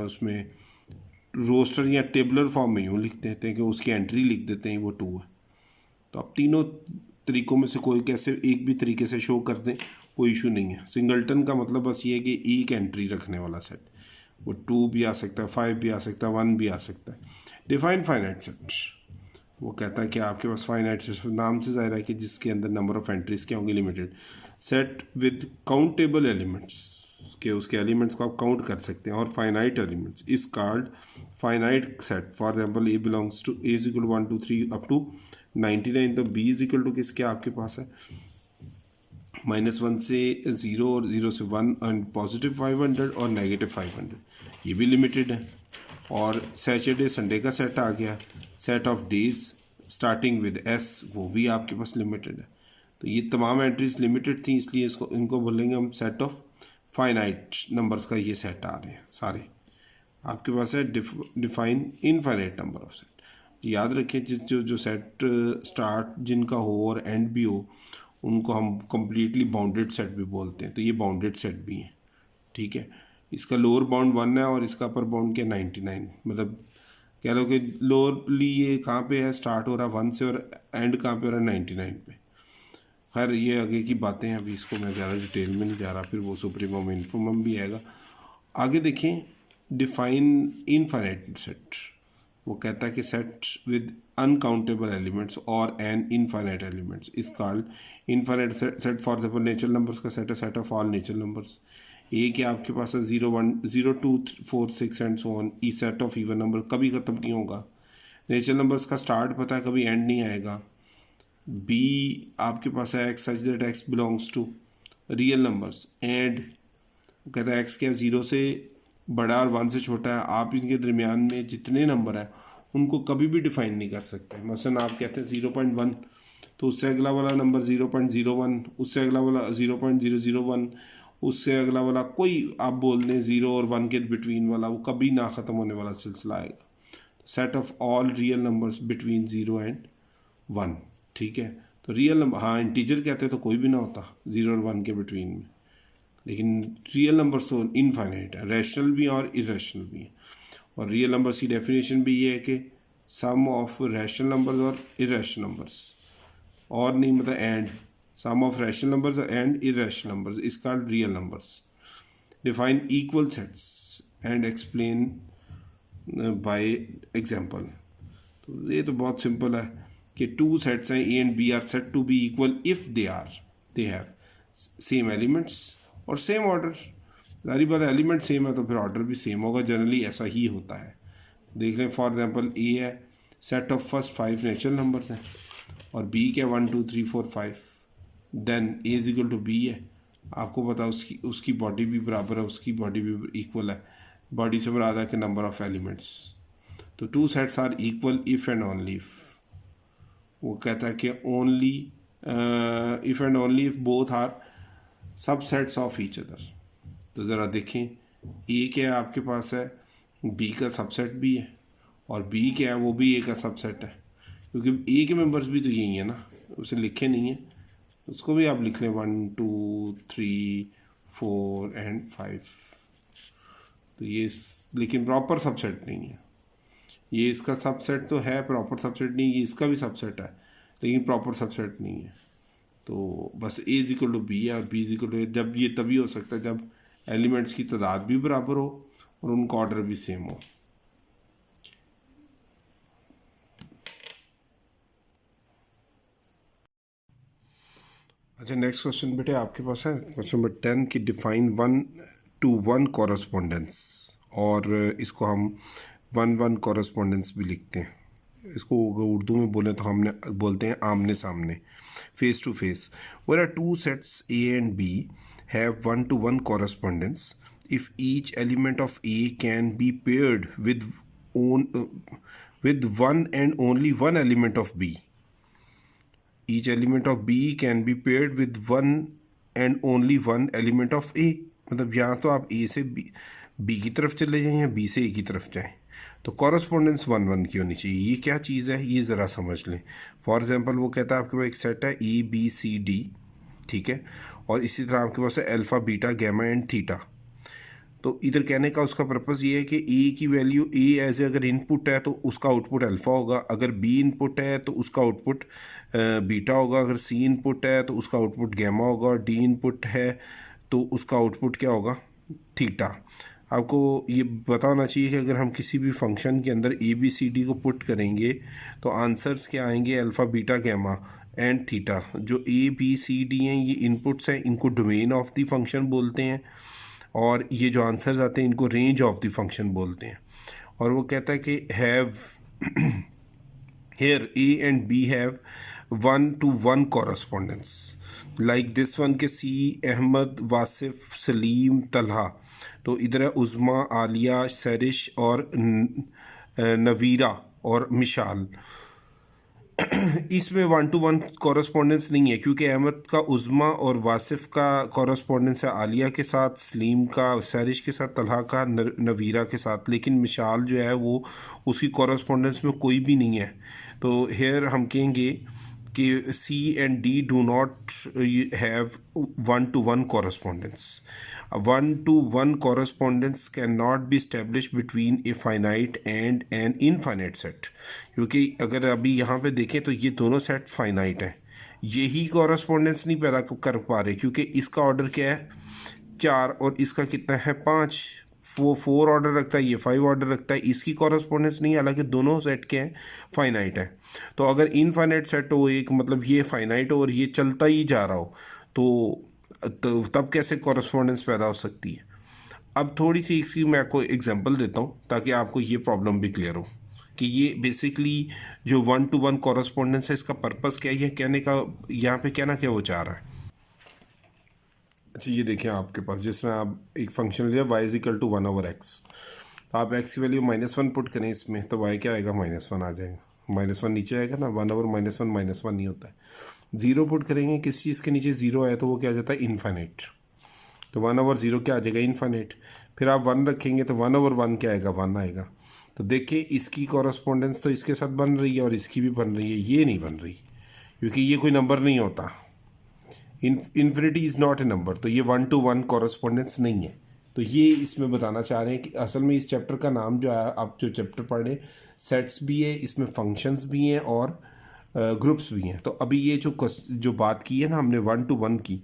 उसमें रोस्टर या टेबलर फॉर्म में यूँ लिख देते हैं कि उसकी एंट्री लिख देते हैं वो 2 है। तो आप तीनों तरीक़ों में से कोई कैसे एक भी तरीके से शो कर दें, कोई इशू नहीं है। सिंगलटन का मतलब बस ये है कि एक एंट्री रखने वाला सेट, वो 2 भी आ सकता है, 5 भी आ सकता है, 1 भी आ सकता है। डिफाइन फाइनाइट सेट, वो कहता है कि आपके पास फाइनाइट सेट नाम से ज़ाहिर है कि जिसके अंदर नंबर ऑफ एंट्रीज क्या होंगी? Limited. Set with countable elements, के उसके एलिमेंट्स को आप काउंट कर सकते हैं। और finite elements is called finite set. For example A belongs to A is equal 1 2 3 up to 99, तो बी इज इक्वल टू किसके आपके पास है? -1 से 0 और 0 से 1 एंड पॉजिटिव 500 और नेगेटिव 500, ये भी लिमिटेड है। और सैटरडे संडे का सेट आ गया। Set of days starting with S, वो भी आपके पास लिमिटेड है। तो ये तमाम एंट्रीज लिमिटेड थी, इसलिए इसको इनको बोलेंगे हम सेट ऑफ फाइनाइट नंबर्स का ये सेट आ रहे हैं सारे। आपके पास है define infinite number of set. याद रखें जिस जो सेट स्टार्ट जिनका हो और एंड भी हो उनको हम कम्प्लीटली बाउंडेड सेट भी बोलते हैं। तो ये बाउंडेड सेट भी हैं, ठीक है। इसका लोअर बाउंड 1 है और इसका अपर बाउंड क्या 99, मतलब कह लो कि लोअरली ये कहाँ पे है? स्टार्ट हो रहा है 1 से और एंड कहाँ पे हो रहा है? 99 पे। खैर ये आगे की बातें हैं, अभी इसको मैं ज़्यादा डिटेल में नहीं जा रहा, फिर वो सुप्रीमम इन्फिमम भी आएगा। आगे देखें डिफाइन इनफाइनाइट सेट। वो कहता है कि सेट विद अनकाउंटेबल एलिमेंट्स और an infinite elements is called infinite set. For example natural numbers का सेट है set of all natural numbers. A के आपके पास है 0 1 0 2 4 6 and so on. E set of even number कभी ख़त्म नहीं होगा। नेचुरल नंबर्स का स्टार्ट पता है, कभी एंड नहीं आएगा। बी आपके पास है x such that x belongs to real numbers, and कहता है एक्स क्या 0 से बड़ा और 1 से छोटा है। आप इनके दरमियान में जितने नंबर हैं उनको कभी भी डिफाइन नहीं कर सकते। मसलन आप कहते हैं 0.1, तो उससे अगला वाला नंबर 0.01, उससे अगला वाला 0.001, उससे अगला वाला कोई आप बोल दें 0 और 1 के बिटवीन वाला, वो कभी ना ख़त्म होने वाला सिलसिला आएगा। Set of all real numbers between 0 and 1, ठीक है। तो रियल नंबर, हाँ इंटीजर कहते हैं तो कोई भी ना होता 0 और 1 के बिटवीन में, लेकिन रियल नंबर्स तो इनफाइनाइट है, रैशनल भी और इरेशनल भी है। और रियल नंबर्स की डेफिनेशन भी ये है कि सम ऑफ रैशनल नंबर्स और इरेशनल नंबर्स, और नहीं मतलब and sum of rational numbers and irrational numbers is called real numbers. Define equal sets and explain by example. तो ये तो बहुत सिंपल है कि 2 सेट्स हैं A and B are set to be equal if they have same elements और same order. सारी बात एलिमेंट सेम है तो फिर ऑर्डर भी सेम होगा, जनरली ऐसा ही होता है। देख लें फॉर एग्जांपल ए है set of first 5 natural numbers हैं और बी क्या 1 2 3 4 5, then A is equal to B है। आपको पता उसकी बॉडी भी बराबर है, उसकी बॉडी भी इक्वल है, बॉडी से मुराद है कि नंबर ऑफ एलिमेंट्स। तो 2 sets are equal if and only if. वो कहता है कि only if and only if both are subsets of each other. तो ज़रा देखें ए क्या है आपके पास है, बी का सबसेट भी है, और बी क्या है वो भी ए का सबसेट है, क्योंकि ए के मेंबर्स भी तो यही है ना, उसे लिखे नहीं है। उसको भी आप लिख लें 1 2 3 4 एंड 5। तो ये लेकिन प्रॉपर सबसेट नहीं है। ये इसका सबसेट तो है, प्रॉपर सबसेट नहीं। ये इसका भी सबसेट है लेकिन प्रॉपर सबसेट नहीं है। तो बस ए इज इक्वल टू बी है और बी इज इक्वल टू ए। जब ये तभी हो सकता है जब एलिमेंट्स की तादाद भी बराबर हो और उनका ऑर्डर भी सेम हो। अच्छा, नेक्स्ट क्वेश्चन बेटे आपके पास है क्वेश्चन नंबर 10 की डिफाइन 1-to-1 कॉरस्पॉन्डेंस, और इसको हम 1-1 कॉरस्पॉन्डेंस भी लिखते हैं। इसको उर्दू में बोले तो हमने बोलते हैं आमने सामने, face to face. Where are two sets A and B have 1-to-1 correspondence if each element of A can be paired with one and only one element of B. Each element of B can be paired with one and only one element of A. मतलब यहाँ तो आप A से B की तरफ चले जाएं या B से A की तरफ जाएं, तो कॉरस्पॉन्डेंस 1-1 की होनी चाहिए। ये क्या चीज़ है ये ज़रा समझ लें। फॉर एग्जांपल वो कहता है आपके पास एक सेट है ABCD, ठीक है, और इसी तरह आपके पास है alpha beta gamma and theta. तो इधर कहने का उसका पर्पज़ ये है कि ए की वैल्यू ए एज ए अगर इनपुट है तो उसका आउटपुट अल्फ़ा होगा, अगर बी इनपुट है तो उसका आउटपुट बीटा होगा, अगर सी इनपुट है तो उसका आउटपुट गैमा होगा, और डी इनपुट है तो उसका आउटपुट क्या होगा, थीटा। आपको ये पता होना चाहिए कि अगर हम किसी भी फंक्शन के अंदर ए बी सी डी को पुट करेंगे तो आंसर्स क्या आएंगे, alpha beta gamma and theta. जो ए बी सी डी हैं ये इनपुट्स हैं, इनको डोमेन ऑफ द फंक्शन बोलते हैं, और ये जो आंसर्स आते हैं इनको रेंज ऑफ द फंक्शन बोलते हैं। और वो कहता है कि have here A and B have 1-to-1 correspondence like this one के सी अहमद वासिफ सलीम तलहा। तो इधर है उज़मा आलिया सरिश और नवीरा और मिशाल। इसमें 1-to-1 कॉरस्पॉन्डेंस नहीं है क्योंकि अहमद का उज़मा और वासिफ का कॉरस्पॉन्डेंस है आलिया के साथ, सलीम का सरिश के साथ, तलहा का नवीरा के साथ, लेकिन मिशाल जो है वो उसकी कॉरस्पॉन्डेंस में कोई भी नहीं है। तो हेयर हम कहेंगे कि C and D do not have 1-to-1 correspondence. A 1-to-1 correspondence cannot be established between a finite and an infinite set. क्योंकि अगर अभी यहाँ पे देखें तो ये दोनों सेट फाइनाइट हैं, यही कॉरस्पॉन्डेंस नहीं पैदा कर पा रहे क्योंकि इसका ऑर्डर क्या है 4 और इसका कितना है 5। वो 4 ऑर्डर रखता है, ये 5 ऑर्डर रखता है, इसकी कॉरस्पॉन्डेंस नहीं, हालांकि दोनों सेट के हैं फाइनाइट है। तो अगर इनफाइनाइट सेट हो एक, मतलब ये फाइनाइट हो और ये चलता ही जा रहा हो, तो तब कैसे कॉरस्पॉन्डेंस पैदा हो सकती है। अब थोड़ी सी इसकी मैं आपको एग्जांपल देता हूँ ताकि आपको ये प्रॉब्लम भी क्लियर हो कि ये बेसिकली जो 1-to-1 कॉरस्पॉन्डेंस है इसका पर्पज़ क्या है, कहने का यहाँ पे कहना क्या वो चाह रहा है। अच्छा, ये देखिए आपके पास जिस तरह आप एक फंक्शन लिया y is equal to 1/x, तो आप x की वैल्यू -1 पुट करें इसमें तो y क्या आएगा, -1 आ जाएगा। -1 नीचे आएगा ना, 1/-1 -1 नहीं होता है। 0 पुट करेंगे किस चीज़ के नीचे 0 आया तो वो क्या आ जाता है, इनफाइनाइट। तो 1/0 क्या आ जाएगा, इनफाइनाइट। फिर आप 1 रखेंगे तो 1/1 क्या आएगा, 1 आएगा। तो देखिए इसकी कॉरस्पॉन्डेंस तो इसके साथ बन रही है और इसकी भी बन रही है, ये नहीं बन रही क्योंकि ये कोई नंबर नहीं होता। Infinity is not a number, तो ये 1-to-1 कॉरस्पॉन्डेंस नहीं है। तो ये इसमें बताना चाह रहे हैं कि असल में इस चैप्टर का नाम जो है, आप जो चैप्टर पढ़े, सेट्स भी है, इसमें फंक्शंस भी हैं और ग्रुप्स भी हैं। तो अभी ये जो बात की है ना हमने 1-to-1 की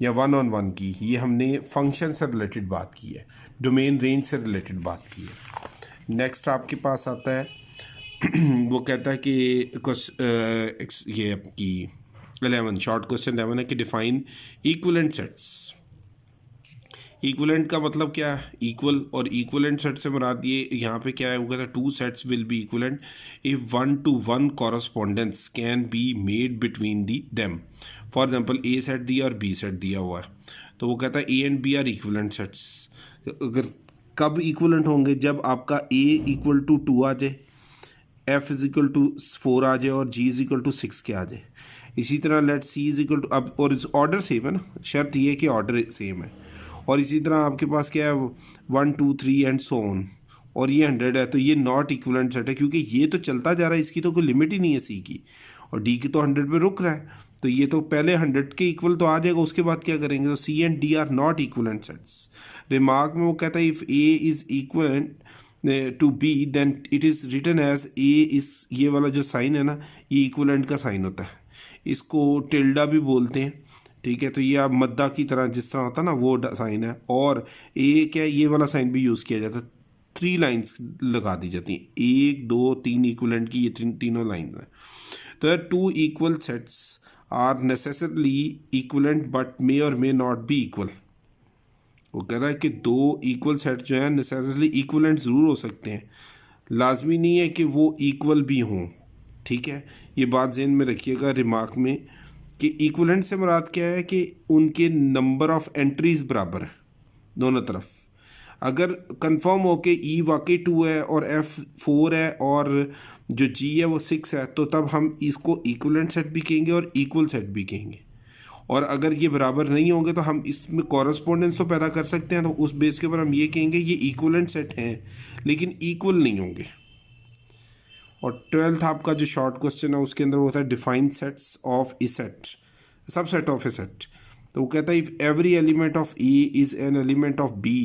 या 1-on-1 की, ये हमने फंक्शन से रिलेटेड बात की है, डोमेन रेंज से रिलेटेड बात की है। नेक्स्ट आपके पास आता है वो कहता है कि ये आपकी 11 शॉर्ट क्वेश्चन 11 है कि डिफाइन इक्विवेलेंट सेट्स। इक्विवेलेंट का मतलब क्या है, इक्वल, और इक्विवेलेंट सेट से मुराद ये यहाँ पे क्या है, वो कहता है 2 sets will be equivalent if 1-to-1 correspondence can be made between the them. For example A set दिया और बी सेट दिया हुआ है, तो वो कहता है A and B are equivalent sets. अगर कब इक्विवेलेंट होंगे, जब आपका ए इक्वल टू 2 आ जाए, एफ इज इक्वल टू 4 आ जाए और जी इज इक्वल टू 6 के आ जाए। इसी तरह let C is equal to, अब और ऑर्डर सेम है ना, शर्त ये है कि ऑर्डर सेम है। और इसी तरह आपके पास क्या है 1 2 3 एंड सो ऑन, और ये 100 है, तो ये नॉट इक्विवेलेंट सेट है क्योंकि ये तो चलता जा रहा है, इसकी तो कोई लिमिट ही नहीं है सी की, और डी की तो 100 पे रुक रहा है। तो ये तो पहले 100 के इक्वल तो आ जाएगा, उसके बाद क्या करेंगे, तो C and D are not equivalent sets. Remark में वो कहता है if A is equivalent to B then it is written as A इस, ये वाला जो साइन है ना ये इक्वलेंट का साइन होता है, इसको टिल्डा भी बोलते हैं, ठीक है। तो ये आप मद्दा की तरह जिस तरह होता है ना वो साइन है, और ए क्या ये वाला साइन भी यूज़ किया जाता है। 3 लाइन्स लगा दी जाती हैं, 1 2 3 इक्वलेंट की, ये तीनों लाइन्स हैं। तो 2 equal sets are necessarily equivalent but may और मे नॉट बी इक्वल। वो कह रहा है कि 2 इक्वल सेट जो है नेसेसरली इक्वलेंट ज़रूर हो सकते हैं, लाजमी नहीं है कि वो इक्वल भी हों, ठीक है। ये बात ज़हन में रखिएगा रिमार्क में कि इक्वलेंट से मुराद क्या है कि उनके नंबर ऑफ एंट्रीज बराबर है दोनों तरफ। अगर कंफर्म हो के ई वाकई 2 है और एफ 4 है और जो जी है वो 6 है, तो तब हम इसको इक्वलेंट सेट भी कहेंगे और इक्वल सेट भी कहेंगे। और अगर ये बराबर नहीं होंगे तो हम इसमें कॉरस्पॉन्डेंस तो पैदा कर सकते हैं, तो उस बेस के ऊपर हम ये कहेंगे ये इक्वलेंट सेट हैं लेकिन इक्वल नहीं होंगे। और 12th आपका जो शॉर्ट क्वेश्चन है उसके अंदर वो होता है define sets of a set, subset of a set. तो वो कहता है if every element of A is an element of B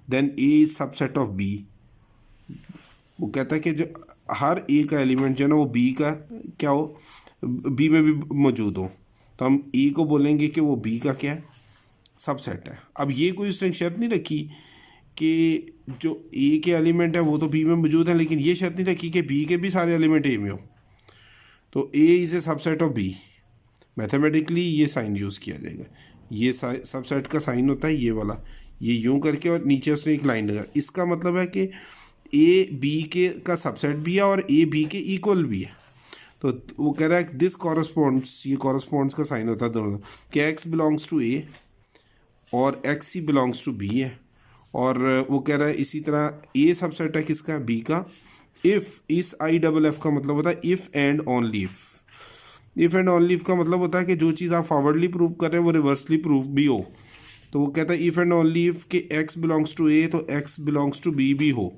then A is subset of B. वो कहता है कि जो हर ए का एलिमेंट जो है ना वो बी का क्या हो, बी में भी मौजूद हो, तो हम ए को बोलेंगे कि वो बी का क्या है, सबसेट है। अब ये कोई उसने शर्त नहीं रखी कि जो ए के एलिमेंट है वो तो बी में मौजूद है, लेकिन ये शर्त नहीं रखी कि बी के भी सारे एलिमेंट ए में हो। तो A is a subset of B, mathematically ये साइन यूज़ किया जाएगा। ये सबसेट का साइन होता है ये वाला, ये यूं करके और नीचे उसने एक लाइन लगा। इसका मतलब है कि ए बी के का सबसेट भी है और ए बी के इक्वल भी है। तो वो कह रहा है दिस कॉरस्पॉन्ड्स, ये कॉरस्पॉन्ड्स का साइन होता है दोनों का, कि एक्स बिलोंग्स टू ए और एक्स ही बिलोंग्स टू बी है। और वो कह रहा है इसी तरह ए सबसेट है किसका, बी का। इफ़, इस आई डबल एफ का मतलब होता है if and only if. If and only if का मतलब होता है कि जो चीज़ आप फॉरवर्डली प्रूव कर रहे हैं वो रिवर्सली प्रूफ भी हो। तो वो कहता है इफ़ एंड ओनली इफ़ के एक्स बिलोंग्स टू ए तो एक्स बिलोंग्स टू बी भी हो।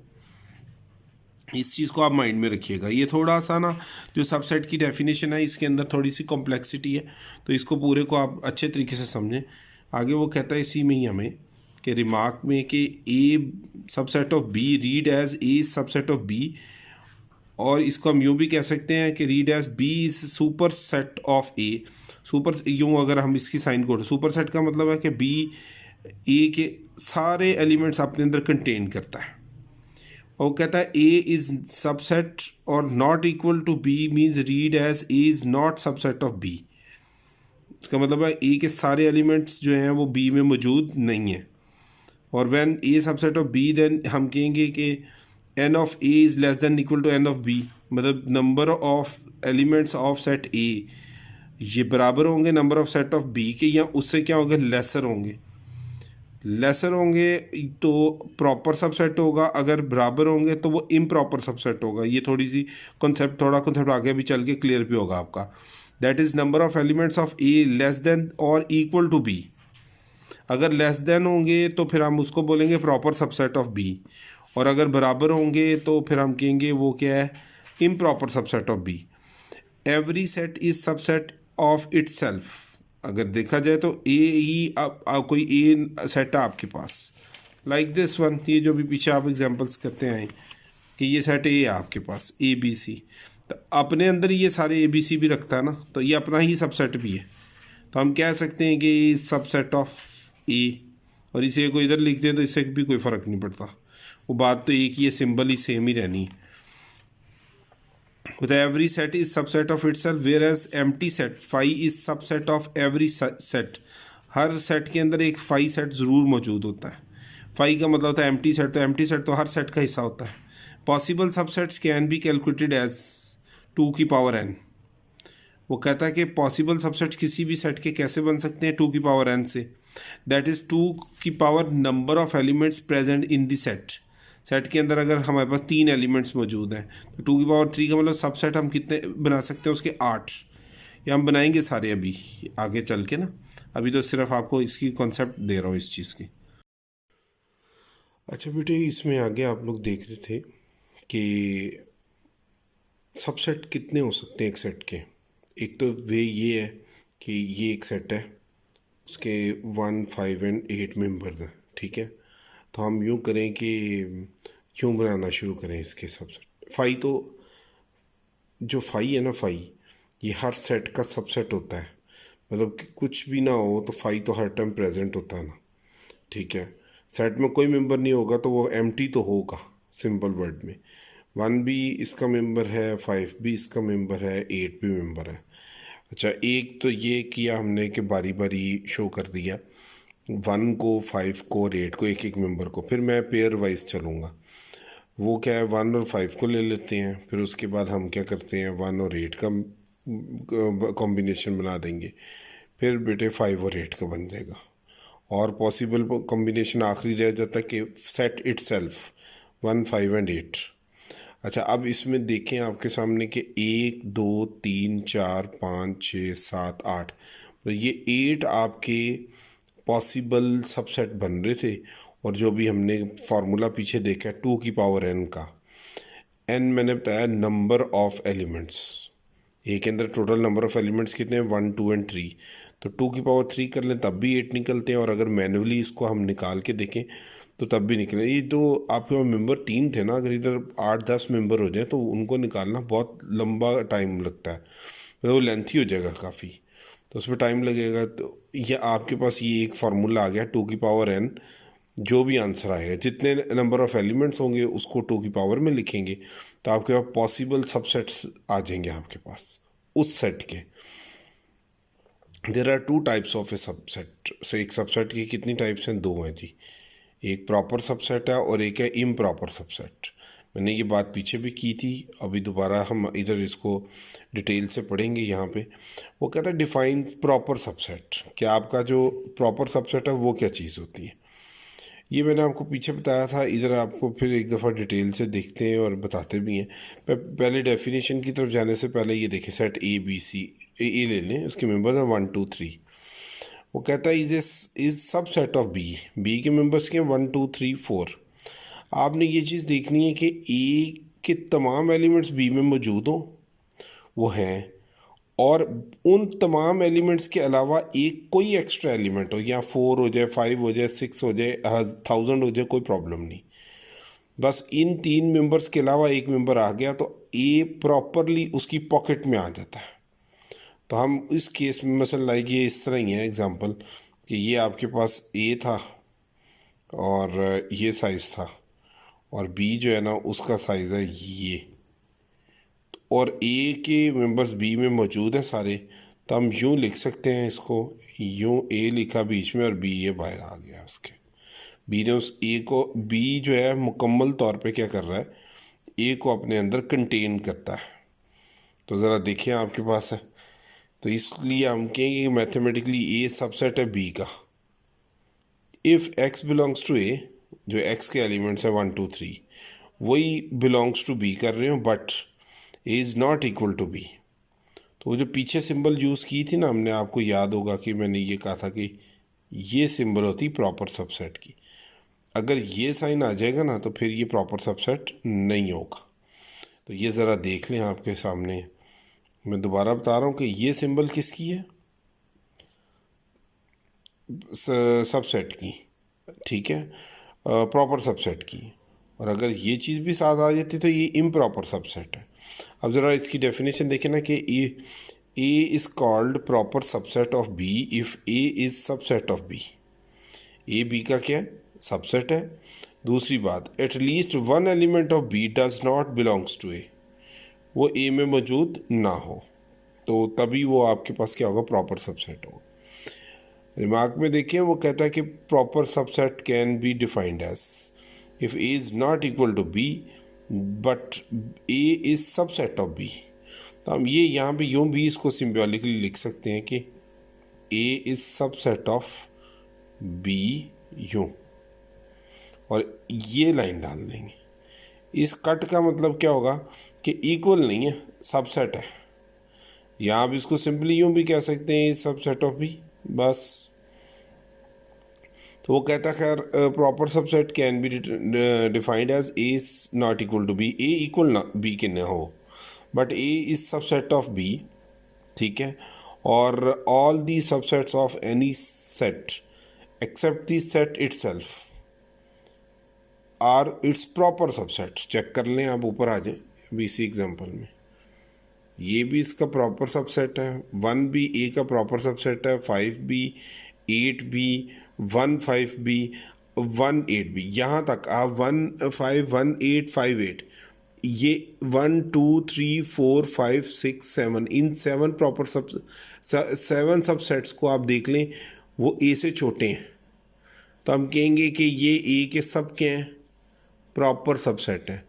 इस चीज़ को आप माइंड में रखिएगा। ये थोड़ा सा ना जो सबसेट की डेफिनेशन है इसके अंदर थोड़ी सी कॉम्प्लेक्सिटी है, तो इसको पूरे को आप अच्छे तरीके से समझें। आगे वो कहता है इसी में ही हमें कि रिमार्क में कि A subset of B read as A subset of B, और इसको हम यूँ भी कह सकते हैं कि read as B is super set of A. Super यूँ अगर हम इसकी साइन को, सुपर सेट का मतलब है कि बी ए के सारे एलिमेंट्स अपने अंदर कंटेन करता है। और वो कहता है ए इज़ सबसेट और not equal to B means read as A is not subset of B. इसका मतलब है ए के सारे एलिमेंट्स जो हैं वो बी में मौजूद नहीं है। और when A subset of B then हम कहेंगे कि n of A is less than equal to n of B, मतलब number of elements of set A ये बराबर होंगे number of set of B के, या उससे क्या होंगे, लेसर होंगे। लेसर होंगे तो प्रॉपर सबसेट होगा, अगर बराबर होंगे तो वो इम्प्रॉपर सबसेट होगा। ये थोड़ी सी कॉन्सेप्ट आगे भी चल के क्लियर भी होगा आपका। That is number of elements of A less than और इक्वल टू बी। अगर लेस देन होंगे तो फिर हम उसको बोलेंगे प्रॉपर सबसेट ऑफ बी, और अगर बराबर होंगे तो फिर हम कहेंगे वो क्या है, improper subset of B. Every set is subset of itself. अगर देखा जाए तो ए ही कोई ए सेट है आपके पास, लाइक दिस वन, ये जो भी पीछे आप एग्जांपल्स करते आए कि ये सेट ए है आपके पास ए बी सी, तो अपने अंदर ये सारे ए बी सी भी रखता है ना, तो ये अपना ही सबसेट भी है। तो हम कह सकते हैं कि सबसेट ऑफ ए, और इसे को इधर लिखते हैं तो इससे भी कोई फ़र्क नहीं पड़ता, वो बात तो एक ही है, सिंबल ही सेम ही रहनी है। with every set is subset of itself whereas empty set phi is subset of every set। Her set के अंदर एक फाई सेट ज़रूर मौजूद होता है। फाई का मतलब होता है एम्प्टी सेट, तो एम्प्टी सेट तो हर सेट का हिस्सा होता है। Possible subsets can be calculated as 2 की पावर n। वो कहता है कि पॉसिबल सबसेट्स किसी भी सेट के कैसे बन सकते हैं, 2 की पावर n से। दैट इज़ 2 की power number of elements present in the set. Set के अंदर अगर हमारे पास 3 एलिमेंट्स मौजूद हैं तो 2 की पावर 3 का मतलब सबसेट हम कितने बना सकते हैं, उसके 8, या हम बनाएंगे सारे अभी आगे चल के ना, अभी तो सिर्फ आपको इसकी कॉन्सेप्ट दे रहा हूँ इस चीज़ की। अच्छा बेटे, इसमें आगे आप लोग देख रहे थे कि सबसेट कितने हो सकते हैं एक सेट के। एक तो वे ये है कि ये एक सेट है, उसके 1, 5 एंड 8 मेंबर्स हैं, ठीक है। तो हम यूँ करें कि यूँ बनाना शुरू करें इसके सबसेट। फाई तो जो फाई है ना, फाई ये हर सेट का सबसेट होता है, मतलब कि कुछ भी ना हो तो फाई तो हर टाइम प्रेजेंट होता है ना, ठीक है। सेट में कोई मेंबर नहीं होगा तो वो एम्प्टी तो होगा, सिंपल वर्ड में। 1 भी इसका मेंबर है, 5 भी इसका मेंबर है, 8 भी मेंबर है। अच्छा, एक तो ये किया हमने कि बारी बारी शो कर दिया 1 को, 5 को और 8 को, एक एक मेंबर को। फिर मैं पेयर वाइज चलूँगा। वो क्या है, 1 और 5 को ले लेते हैं, फिर उसके बाद हम क्या करते हैं 1 और 8 का कॉम्बिनेशन बना देंगे, फिर बेटे 5 और 8 का बन जाएगा। और पॉसिबल कॉम्बिनेशन आखिरी रह जाता है कि सेट इटसेल्फ 1, 5 एंड 8। अच्छा, अब इसमें देखें आपके सामने कि 1, 2, 3, 4, 5, 6, 7, 8, तो ये 8 आपके पॉसिबल सबसेट बन रहे थे। और जो भी हमने फार्मूला पीछे देखा 2 की पावर n का, n मैंने बताया नंबर ऑफ एलिमेंट्स, ए के अंदर टोटल नंबर ऑफ एलिमेंट्स कितने हैं 1, 2 एंड 3, तो 2 की पावर 3 कर लें तब भी 8 निकलते हैं, और अगर मैन्युअली इसको हम निकाल के देखें तो तब भी निकले। ये तो आपके पास मेंबर 3 थे ना, अगर इधर 8-10 मेंबर हो जाए तो उनको निकालना बहुत लंबा टाइम लगता है, मतलब वो लेंथी हो जाएगा काफ़ी, तो उसमें टाइम लगेगा। तो ये आपके पास ये एक फार्मूला आ गया 2 की पावर n, जो भी आंसर आएगा जितने नंबर ऑफ एलिमेंट्स होंगे उसको 2 की पावर में लिखेंगे, तो आपके पास पॉसिबल सबसेट्स आ जाएंगे आपके पास उस सेट के। There are 2 types of a subset. से एक सबसेट की कितनी टाइप्स हैं, 2 हैं जी। एक प्रॉपर सबसेट है और एक है इम्प्रॉपर सबसेट। मैंने ये बात पीछे भी की थी, अभी दोबारा हम इधर इसको डिटेल से पढ़ेंगे। यहाँ पे वो कहता है डिफाइन प्रॉपर सबसेट, कि आपका जो प्रॉपर सबसेट है वो क्या चीज़ होती है। ये मैंने आपको पीछे बताया था, इधर आपको फिर एक दफ़ा डिटेल से देखते हैं और बताते भी हैं। पहले डेफिनेशन की तरफ जाने से पहले ये देखें, सेट ए बी सी, ए ले लें, उसके मेंबर्स हैं 1, 2, 3। वो कहता है इज सब सेट ऑफ बी, बी के मेंबर्स के 1, 2, 3, 4। आपने ये चीज़ देखनी है कि ए के तमाम एलिमेंट्स बी में मौजूद हों, वो हैं, और उन तमाम एलिमेंट्स के अलावा एक कोई एक्स्ट्रा एलिमेंट हो, या 4 हो जाए, 5 हो जाए, 6 हो जाए, 1000 हो जाए, कोई प्रॉब्लम नहीं। बस इन 3 मेंबर्स के अलावा एक मेंबर आ गया तो ए प्रॉपरली उसकी पॉकेट में आ जाता है। तो हम इस केस में मसला लाइक ये इस तरह ही है एग्जांपल, कि ये आपके पास ए था और ये साइज़ था, और बी जो है ना उसका साइज़ है ये, और ए के मेंबर्स बी में मौजूद हैं सारे, तो हम यूँ लिख सकते हैं इसको, यूँ ए लिखा बीच में और बी ये बाहर आ गया उसके। बी ने उस ए को, बी जो है मुकम्मल तौर पे क्या कर रहा है, ए को अपने अंदर कंटेन करता है। तो ज़रा देखिए आपके पास है, तो इसलिए हम कहेंगे मैथमेटिकली ए सबसेट है बी का। इफ़ एक्स बिलोंग्स टू ए, जो एक्स के एलिमेंट्स हैं 1, 2, 3 वही बिलोंग्स टू बी कर रहे हो, but A is not equal to B. तो वो जो पीछे सिंबल यूज़ की थी ना हमने, आपको याद होगा कि मैंने ये कहा था कि ये सिंबल होती प्रॉपर सबसेट की। अगर ये साइन आ जाएगा ना तो फिर ये प्रॉपर सबसेट नहीं होगा। तो ये ज़रा देख लें आपके सामने, मैं दोबारा बता रहा हूँ कि ये सिंबल किसकी है, सबसेट की, ठीक है, प्रॉपर सबसेट की। और अगर ये चीज़ भी साथ आ जाती तो ये इम्प्रॉपर सबसेट है। अब ज़रा इसकी डेफिनेशन देखें ना कि A is called proper subset of B if A is subset of B. A B का क्या है, सबसेट है। दूसरी बात, at least one element of B does not belongs to A, वो ए में मौजूद ना हो, तो तभी वो आपके पास क्या होगा, प्रॉपर सबसेट होगा। रिमार्क में देखिए वो कहता है कि proper subset can be defined as if A is not equal to B but A is subset of B. तो हम ये यहाँ पे यूँ भी इसको सिम्बॉलिकली लिख सकते हैं कि A is subset of B यूँ, और ये लाइन डाल देंगे। इस कट का मतलब क्या होगा कि इक्वल नहीं है, सबसेट है, या आप इसको सिंपली यूँ भी कह सकते हैं सबसेट ऑफ बी, बस। तो वो कहता है खैर proper subset can be defined as A is not equal to B, A equal ना बी के ना हो, but A is subset of B, ठीक है। और all the subsets of any set except the set itself are its proper subset. Check कर लें, आप ऊपर आ जाएं अभी इसी एग्जांपल में। ये भी इसका प्रॉपर सबसेट है, 1 भी ए का प्रॉपर सबसेट है, 5 भी, 8 भी, 1 5 भी, 1 8 भी। यहाँ तक आप 1 5 1 8 5 8 ये 1 2 3 4 5 6 7 इन 7 प्रॉपर 7 सबसेट्स को आप देख लें, वो ए से छोटे हैं, तो हम कहेंगे कि ये ए के सब के हैं, प्रॉपर सबसेट है।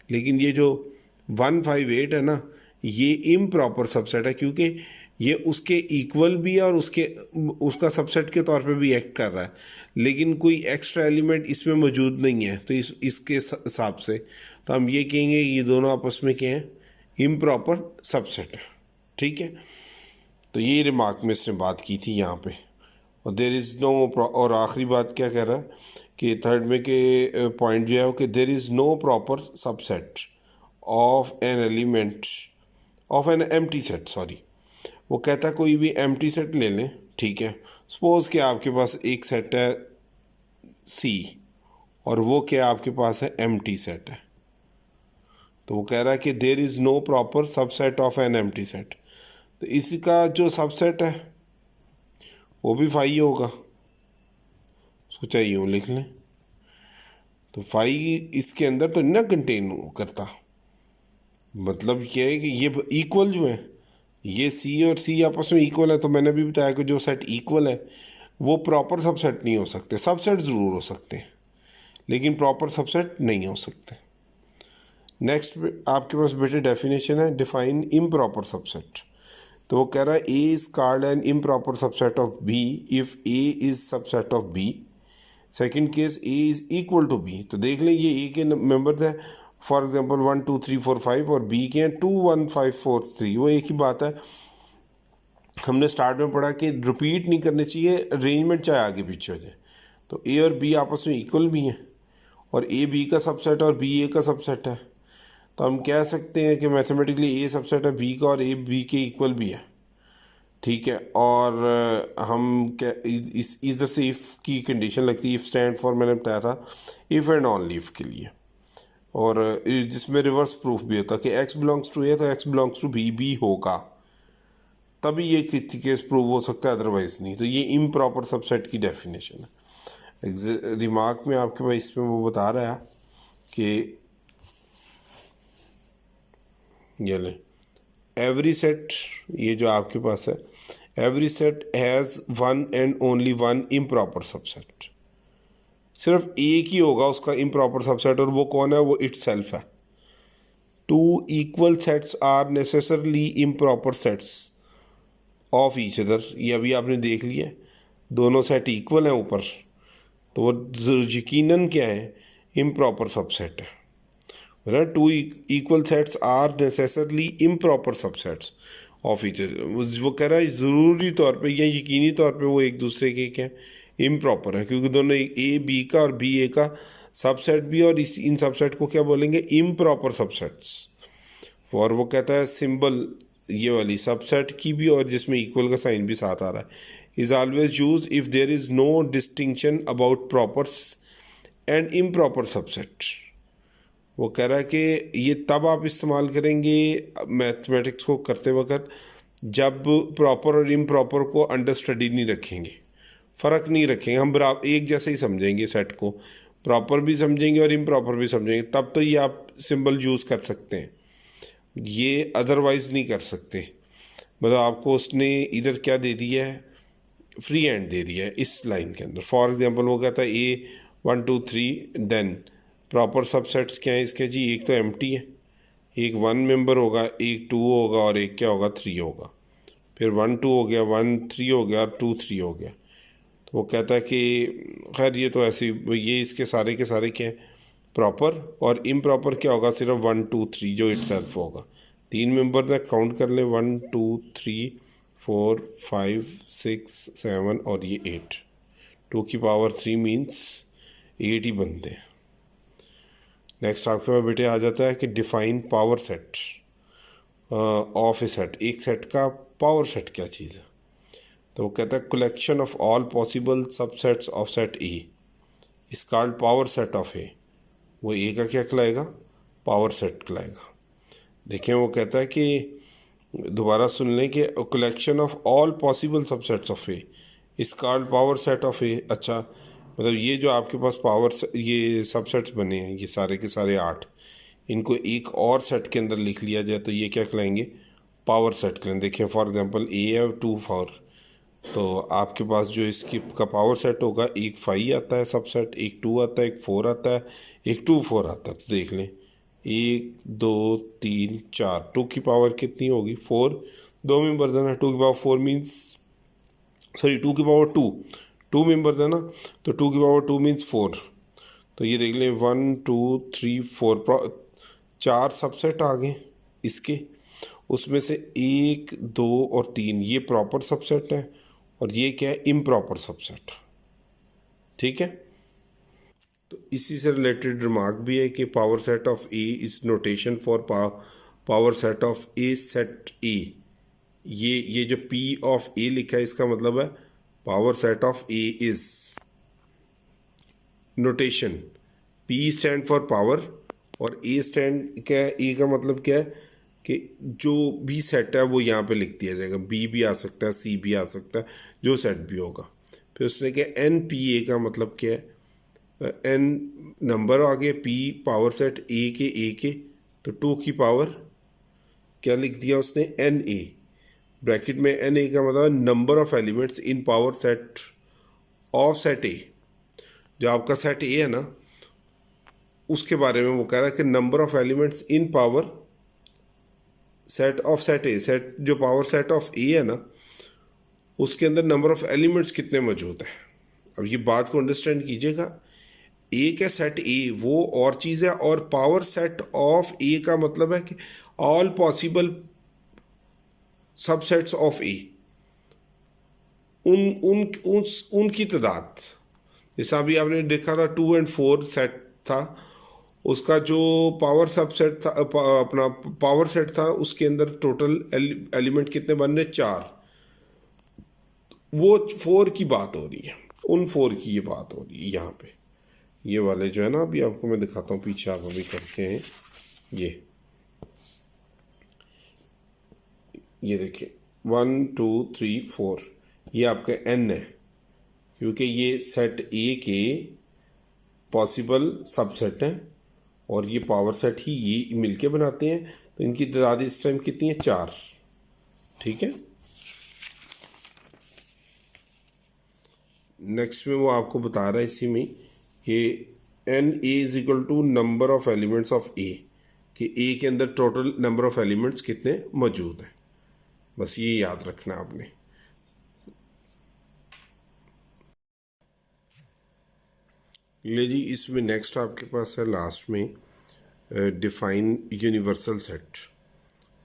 लेकिन ये जो 1 5 8 है ना, ये इम्प्रॉपर सबसेट है, क्योंकि ये उसके इक्वल भी है और उसका सबसेट के तौर पे भी एक्ट कर रहा है, लेकिन कोई एक्स्ट्रा एलिमेंट इसमें मौजूद नहीं है। तो इसके हिसाब से तो हम ये कहेंगे ये दोनों आपस में क्या हैं, इम्प्रॉपर सबसेट है। ठीक है, तो ये रिमार्क में इसने बात की थी यहाँ पे। और देयर इज़ नो, और आखिरी बात क्या कह रहा है कि थर्ड में के पॉइंट जो है कि there is no proper subset of an element of an empty set. Sorry, वो कहता है कोई भी एम्प्टी सेट ले लें, ठीक है। सपोज कि आपके पास एक सेट है सी और वो क्या आपके पास है एम्प्टी सेट है, तो वो कह रहा है कि there is no proper subset of an empty set. तो इसका जो सबसेट है वो भी फाई होगा, उसको चाहिए यूँ लिख लें। तो फाई इसके अंदर तो नहीं ना कंटेन करता, मतलब क्या है कि ये इक्वल जो है, ये सी और सी आपस में इक्वल है। तो मैंने भी बताया कि जो सेट इक्वल है वो प्रॉपर सबसेट नहीं हो सकते। सबसेट ज़रूर हो सकते हैं लेकिन प्रॉपर सबसेट नहीं हो सकते। नेक्स्ट आपके पास बेटे डेफिनेशन है, डिफाइन इम्प्रॉपर सबसेट। तो वो कह रहा है A is called an improper subset of B if A is subset of B. Second case A is equal to B. तो देख लें ये ए के मेंबर्स हैं, फॉर एग्जांपल 1 2 3 4 5 और बी के हैं 2 1 5 4 3। वो एक ही बात है, हमने स्टार्ट में पढ़ा कि रिपीट नहीं करने चाहिए, अरेंजमेंट चाहे आगे पीछे हो जाए। तो ए और बी आपस में इक्वल भी हैं और ए बी का सबसेट और बी ए का सबसेट है। तो हम कह सकते हैं कि मैथमेटिकली ए सबसेट है बी का और ए बी के इक्वल भी है। ठीक है, और हम क्या इधर से इफ़ की कंडीशन लगती है। इफ़ स्टैंड फॉर मैंने बताया था इफ़ एंड ओनली इफ़ के लिए, और जिसमें रिवर्स प्रूफ भी होता है कि एक्स बिलोंग्स टू ए तो एक्स बिलोंग्स टू बी भी होगा, तभी ये केस प्रूव हो सकता है, अदरवाइज नहीं। तो ये इम्प्रॉपर सबसेट की डेफिनेशन है। रिमार्क में आपके पास इसमें वो बता रहा है कि ये ले एवरी सेट, ये जो आपके पास है, every set has one and only one improper subset. सिर्फ एक ही होगा उसका इम्प्रॉपर सबसेट, और वो कौन है, वो इटसेल्फ है। Two equal sets are necessarily improper sets of each other. ये अभी आपने देख लिया, दोनों सेट इक्वल हैं ऊपर, तो वो यकीनन क्या है, इम्प्रॉपर सबसेट है। Two equal sets are necessarily improper subsets of each other. वो कह रहा है ज़रूरी तौर पे या यकीनी तौर पे वो एक दूसरे के क्या इम्प्रॉपर है, क्योंकि दोनों ए बी का और बी ए का सबसेट भी, और इन सबसेट को क्या बोलेंगे, इम्प्रॉपर सबसेट्स। और वो कहता है सिंबल ये वाली सबसेट की भी, और जिसमें इक्वल का साइन भी साथ आ रहा है, is always use if there is no distinction about proper and improper subset. वो कह रहा है कि ये तब आप इस्तेमाल करेंगे मैथमेटिक्स को करते वक्त जब प्रॉपर और इम्प्रॉपर को अंडर स्टडी नहीं रखेंगे, फ़र्क नहीं रखेंगे, हम बराबर एक जैसे ही समझेंगे, सेट को प्रॉपर भी समझेंगे और इम्प्रॉपर भी समझेंगे, तब तो ये आप सिंबल यूज़ कर सकते हैं, ये अदरवाइज़ नहीं कर सकते। मतलब आपको उसने इधर क्या दे दिया है, फ्री हैंड दे दिया है इस लाइन के अंदर। फॉर एग्जांपल वो कहता है ए 1 2 3, देन प्रॉपर सबसेट्स क्या है इसके जी, एक तो एम्प्टी है, एक 1 मेंबर होगा, एक 2 होगा और एक क्या होगा, 3 होगा। फिर 1 2 हो गया, 1 3 हो गया और 2 3 हो गया। तो वो कहता है कि खैर ये तो ऐसे, ये इसके सारे के सारे क्या है, प्रॉपर, और इम्प्रॉपर क्या होगा, सिर्फ 1 2 3 जो इटसेल्फ होगा। 3 मेंबर तक काउंट कर ले, 1 2 3 4 5 6 7 और ये 8, 2 की पावर 3 मीन्स 8 ही बनते हैं। नेक्स्ट आपके पास बेटे आ जाता है कि define power set, of a set, एक सेट का पावर सेट क्या चीज़ है? तो वो कहता है collection of all possible subsets of set A is called power set of A. वो ए का क्या कहलाएगा? पावर सेट कहलाएगा। देखें वो कहता है कि दोबारा सुन लें कि collection of all possible subsets of A is called power set of A. अच्छा, मतलब ये जो आपके पास ये सबसेट्स बने हैं, ये सारे के सारे 8, इनको एक और सेट के अंदर लिख लिया जाए तो ये क्या कहलाएंगे? पावर सेट कहलाएंगे। देखें फॉर एग्जांपल ए है 2 4, तो आपके पास जो इसकी का पावर सेट होगा, एक 5 आता है सबसेट, एक 2 आता है, एक 4 आता है, एक 2 4 आता है। तो देख लें 1 2 3 4, 2 की पावर कितनी होगी? 4। 2 मेंबर्स है ना, 2 की पावर 4 मीन्स, सॉरी 2 की पावर 2 मेंबर्स है ना, तो 2 की पावर 2 मीन्स 4। तो ये देख लें 1 2 3 4, 4 सबसेट आ गए इसके। उसमें से 1 2 और 3 ये प्रॉपर सबसेट है, और ये क्या है? Improper subset. ठीक है, तो इसी से रिलेटेड रिमार्क भी है कि power set of A is notation for power set of a set A. ये जो पी ऑफ ए लिखा है इसका मतलब है power set of A is notation. P stand for power और ए स्टैंड क्या है? ए का मतलब क्या है कि जो भी सेट है वो यहाँ पे लिख दिया जाएगा। बी भी आ सकता है, सी भी आ सकता है, जो सेट भी होगा। फिर उसने क्या एन पी ए का मतलब क्या है? एन नंबर आ गए, पी पावर सेट ए के, तो 2 की पावर क्या लिख दिया उसने? N A. ब्रैकेट में एन ए का मतलब number of elements in power set of set A. जो आपका सेट ए है ना, उसके बारे में वो कह रहा है कि number of elements in power set of set a. Set जो पावर सेट ऑफ ए है ना, उसके अंदर नंबर ऑफ एलिमेंट्स कितने मौजूद हैं। अब ये बात को अंडरस्टैंड कीजिएगा, ए के सेट ए वो और चीज़ है, और पावर सेट ऑफ ए का मतलब है कि ऑल पॉसिबल सबसेट्स ऑफ ए, उनकी तादाद। जैसा अभी आपने देखा था 2 और 4 सेट था, उसका जो पावर सबसेट था, अपना पावर सेट था, उसके अंदर टोटल एलिमेंट कितने बन रहे? 4। वो 4 की बात हो रही है, उन 4 की ये बात हो रही है यहाँ पे। ये वाले जो है ना, अभी आपको मैं दिखाता हूँ, पीछे आप अभी करके हैं। ये देखिए 1 2 3 4, ये आपका एन है, क्योंकि ये सेट ए के पॉसिबल सबसेट हैं और ये पावर सेट ही ये मिलके बनाते हैं। तो इनकी तादाद इस टाइम कितनी है? 4। ठीक है, नेक्स्ट में वो आपको बता रहा है इसी में कि n A is equal to number of elements of A, कि ए के अंदर टोटल नंबर ऑफ एलिमेंट्स कितने मौजूद हैं। बस ये याद रखना आपने। ले जी, इसमें नेक्स्ट आपके पास है लास्ट में डिफाइन यूनिवर्सल सेट,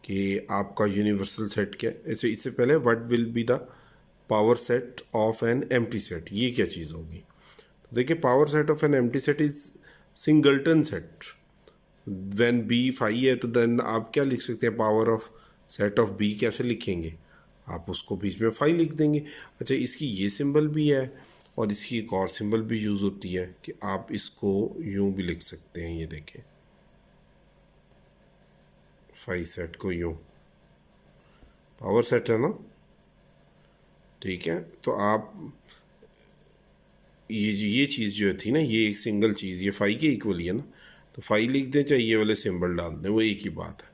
कि आपका यूनिवर्सल सेट क्या है। ऐसे इससे पहले what will be the power set of an empty set, ये क्या चीज़ होगी? तो देखिए power set of an empty set is singleton set. When B 5 है तो देन आप क्या लिख सकते हैं? Power of set of B कैसे लिखेंगे? आप उसको बीच में 5 लिख देंगे। अच्छा, इसकी ये सिंबल भी है और इसकी एक और सिंबल भी यूज़ होती है कि आप इसको यूं भी लिख सकते हैं। ये देखें 5 सेट को यूं, पावर सेट है ना, ठीक है। तो आप ये चीज़ जो थी ना, ये एक सिंगल चीज़, ये 5 के इक्वल ही है ना, तो 5 लिख दें चाहे ये वाले सिंबल डाल दें, वो एक ही बात है।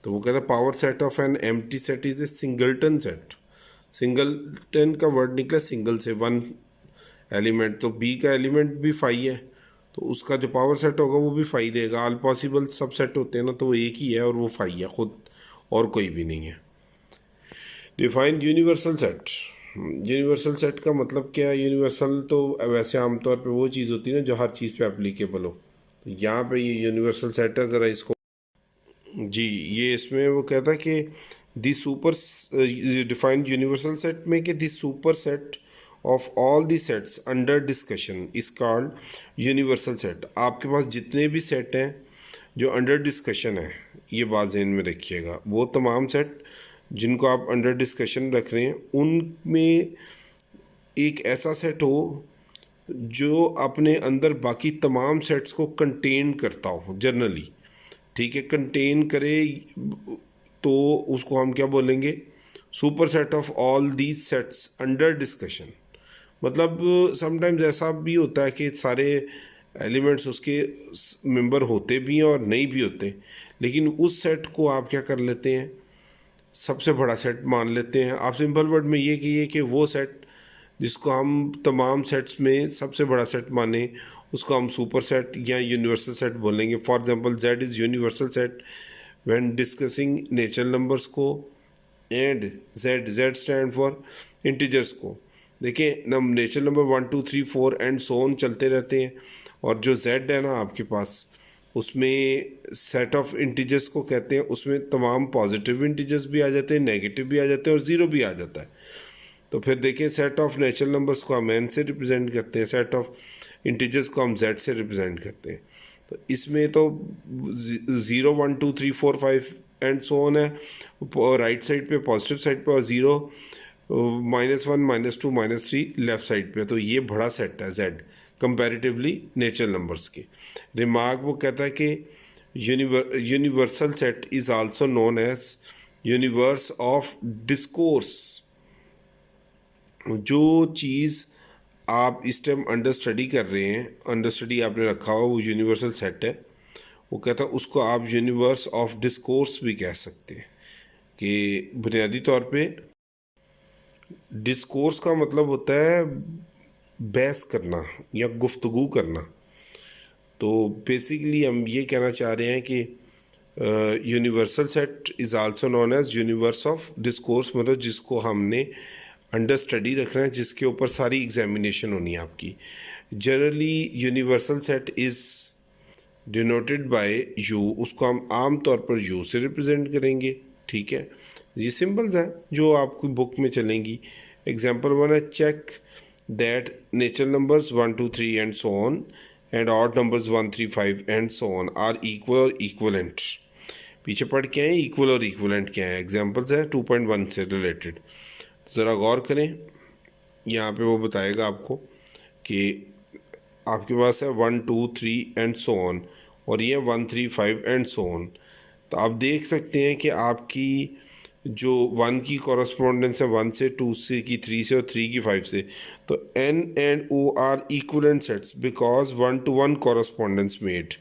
तो वो कहता है power set of an empty set is a singleton set. Singleton का वर्ड निकला सिंगल से, 1 एलिमेंट, तो बी का एलिमेंट भी 5 है, तो उसका जो पावर सेट होगा वो भी 5 देगा। ऑल पॉसिबल सब सेट होते हैं ना, तो वो एक ही है और वो 5 है खुद, और कोई भी नहीं है। Define universal set. Universal set का मतलब क्या है? यूनिवर्सल तो वैसे आमतौर पे वो चीज़ होती है ना जो हर चीज़ पे एप्लीकेबल हो। तो यहाँ पे ये यूनिवर्सल सेट है, ज़रा इसको जी, ये इसमें वो कहता है कि the super defined universal set में कि the super set of all the sets under discussion is called universal set. आपके पास जितने भी सेट हैं जो अंडर डिस्कशन है, ये बात ज़हन में रखिएगा, वो तमाम सेट जिनको आप अंडर डिस्कशन रख रहे हैं उनमें एक ऐसा सेट हो जो अपने अंदर बाकी तमाम सेट्स को कंटेन करता हो जनरली, ठीक है, कंटेन करे तो उसको हम क्या बोलेंगे, super set of all these sets under discussion. मतलब समटाइम्स ऐसा भी होता है कि सारे एलिमेंट्स उसके मेंबर होते भी हैं और नहीं भी होते, लेकिन उस सेट को आप क्या कर लेते हैं, सबसे बड़ा सेट मान लेते हैं। आप सिंपल वर्ड में ये कहिए कि वो सेट जिसको हम तमाम सेट्स में सबसे बड़ा सेट माने उसको हम सुपर सेट या यूनिवर्सल सेट बोलेंगे। For example Z is universal set when discussing natural numbers को, and Z stand for integers को। देखिए नम natural number 1 2 3 4 and so on चलते रहते हैं, और जो Z है ना आपके पास, उसमें सेट ऑफ इंटीजर्स को कहते हैं, उसमें तमाम पॉजिटिव इंटीजर्स भी आ जाते हैं, नेगेटिव भी आ जाते हैं और ज़ीरो भी आ जाता है। तो फिर देखिए सेट ऑफ नेचुरल नंबर्स को हम n से रिप्रेजेंट करते हैं, सेट ऑफ इंटीजर्स को हम z से रिप्रेजेंट करते हैं। तो इसमें तो 0 1 2 3 4 5 एंड सो ऑन है राइट साइड पे, पॉजिटिव साइड पे, और 0 -1 -2 -3 लेफ्ट साइड पे। तो ये बड़ा सेट है z कंपैरेटिवली नेचुरल नंबर्स के। रिमार्क वो कहता है कि universal set is also known as universe of discourse. जो चीज़ आप इस टाइम अंडर स्टडी कर रहे हैं, अंडर स्टडी आपने रखा हुआ, वो यूनिवर्सल सेट है। वो कहता है उसको आप यूनिवर्स ऑफ डिस्कोर्स भी कह सकते हैं, कि बुनियादी तौर पे डिस्कोर्स का मतलब होता है बहस करना या गुफ्तगू करना। तो बेसिकली हम ये कहना चाह रहे हैं कि universal set is also known as universe of discourse, मतलब जिसको हमने अंडर स्टडी रखना है, जिसके ऊपर सारी एग्जामिनेशन होनी है आपकी। Generally universal set is denoted by you, उसको हम आम तौर पर यू से रिप्रेजेंट करेंगे, ठीक है। ये सिंबल्स हैं जो आपकी बुक में चलेंगी। एग्जांपल 1 है check that natural numbers 1 2 3 and so on and odd numbers 1 3 5 and so on are equal और इक्वलेंट। पीछे पढ़ के आए इक्वल और इक्वलेंट क्या है, एग्जाम्पल्स है 2.1 से रिलेटेड। ज़रा गौर करें, यहाँ पे वो बताएगा आपको कि आपके पास है 1 2 3 एंड सो ऑन, और ये 1 3 5 एंड सो ऑन। तो आप देख सकते हैं कि आपकी जो 1 की कॉरस्पॉन्डेंस है 1 से, 2 से की 3 से, और 3 की 5 से। तो N and O are equivalent sets because 1 to 1 correspondence made.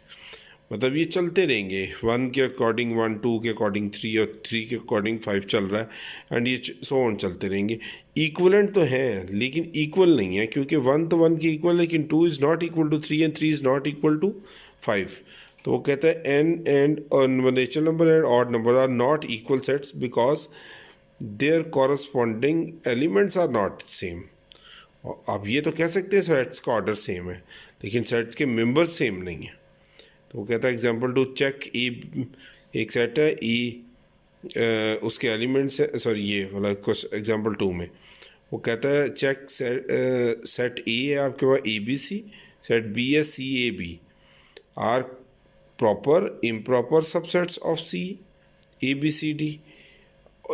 मतलब ये चलते रहेंगे, 1 के अकॉर्डिंग 1, 2 के अकॉर्डिंग 3 और 3 के अकॉर्डिंग 5 चल रहा है, एंड ये सो ऑन चलते रहेंगे। इक्वलेंट तो है लेकिन इक्वल नहीं है, क्योंकि 1 तो 1 की इक्वल, लेकिन 2 is not equal to 3 and 3 is not equal to 5। तो वो कहता है n and natural number and odd number are not equal sets because their corresponding elements are not same. अब ये तो कह सकते हैं सेट्स का ऑर्डर सेम है, लेकिन सेट्स के मेंबर्स सेम नहीं है। तो वो कहता है एग्जांपल टू चेक ए, एक सेट है ई, उसके एलिमेंट्स है, सॉरी ये वाला कुछ एग्जांपल 2 में वो कहता है चेक सेट ए है आपके पास ABC, सेट B है CAB are proper improper subsets of C ABCD।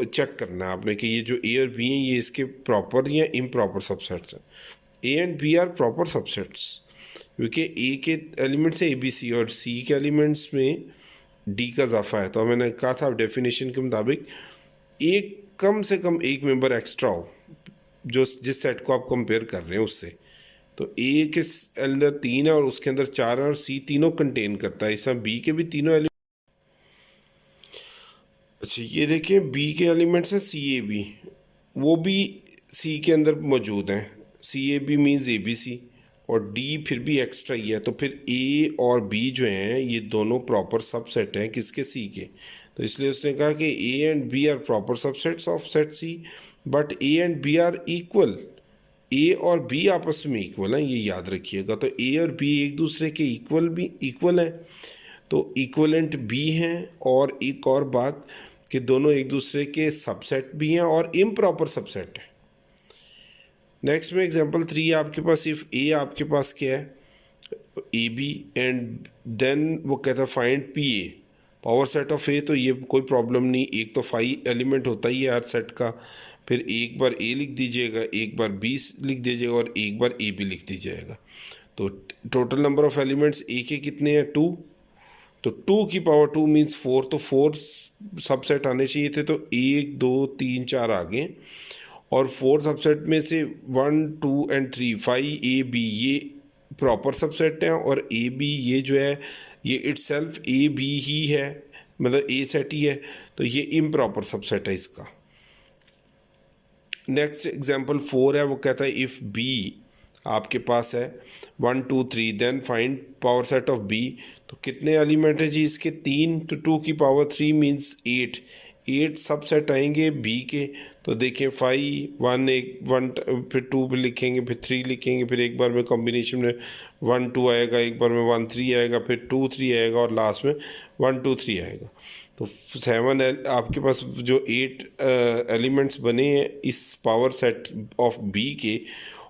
Check करना है आपने कि ये जो A और B हैं ये इसके प्रॉपर या इम्प्रॉपर सबसेट्स हैं। A and B are proper subsets, क्योंकि A के एलिमेंट्स है ABC और C के एलिमेंट्स में D का इजाफा है। तो मैंने कहा था डेफिनेशन के मुताबिक एक कम से कम एक मेंबर एक्स्ट्रा हो जो जिस सेट को आप कंपेयर कर रहे हैं उससे। तो A के अंदर 3 है और उसके अंदर 4 है, और C तीनों कंटेन करता है। इस B के भी तीनों एलिमेंट, अच्छा ये देखिए B के एलिमेंट्स हैं CAB, वो भी C के अंदर मौजूद हैं। CAB मीन्स ABC, और D फिर भी एक्स्ट्रा ही है। तो फिर A और B जो हैं ये दोनों प्रॉपर सबसेट हैं किसके, C के। तो इसलिए उसने कहा कि A and B are proper subsets of set C, but A and B are equal. A और B आपस में इक्वल हैं, ये याद रखिएगा। तो A और B एक दूसरे के इक्वल हैं, तो इक्वलेंट B हैं। और एक और बात कि दोनों एक दूसरे के सबसेट भी हैं और इम्प्रॉपर सबसेट है। नेक्स्ट में एग्जांपल 3 आपके पास, इफ़ A आपके पास क्या है, ए बी एंड देन वो कहता है find P A, power set of A. तो ये कोई प्रॉब्लम नहीं, एक तो 5 एलिमेंट होता ही है हर सेट का, फिर एक बार ए लिख दीजिएगा, एक बार बी लिख दीजिएगा और एक बार ए बी लिख दीजिएगा। तो टोटल नंबर ऑफ एलिमेंट्स ए के कितने हैं 2, तो 2 की पावर 2 मीन्स 4, तो 4 सबसेट आने चाहिए थे, तो 1 2 3 4 आ गए। और 4 सबसेट में से 1 2 एंड 3 5 ए बी ये प्रॉपर सबसेट हैं, और ए बी ये जो है ये इटसेल्फ ए बी ही है, मतलब ए सेट ही है, तो ये इम्प्रॉपर सबसेट है इसका। नेक्स्ट एग्जांपल 4 है, वो कहता है इफ़ बी आपके पास है 1 2 3 then find power set of B. तो कितने एलिमेंट है जी इसके 3, तो 2 की पावर 3 मीन्स 8 सबसेट आएंगे बी के। तो देखें 5 1 1 फिर 2 भी लिखेंगे, फिर 3 लिखेंगे, फिर एक बार में कॉम्बिनेशन में 1 2 आएगा, एक बार में 1 3 आएगा, फिर 2 3 आएगा और लास्ट में 1 2 3 आएगा। तो 7 आपके पास जो 8 एलिमेंट्स बने हैं इस पावर सेट ऑफ बी के,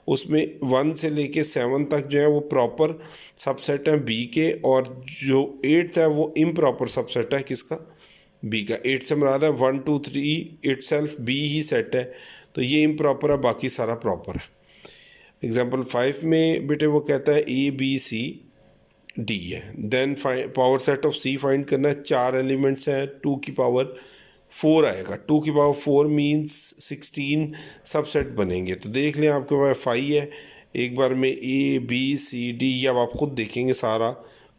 उसमें 1 से लेके 7 तक जो है वो प्रॉपर सबसेट है बी के, और जो 8th है वो इम्प्रॉपर सबसेट है किसका, बी का। 8 से मुराद है 1 2 3 इटसेल्फ बी ही सेट है, तो ये इम्प्रॉपर है, बाकी सारा प्रॉपर है। एग्जांपल 5 में बेटे वो कहता है ए बी सी डी है, then power set of C find करना है। 4 एलिमेंट्स हैं, 2 की पावर 4 आएगा, 2 की पावर 4 मीन्स 16 सबसेट बनेंगे। तो देख लें आपके पास 5 है, एक बार में ए बी सी डी, या आप खुद देखेंगे सारा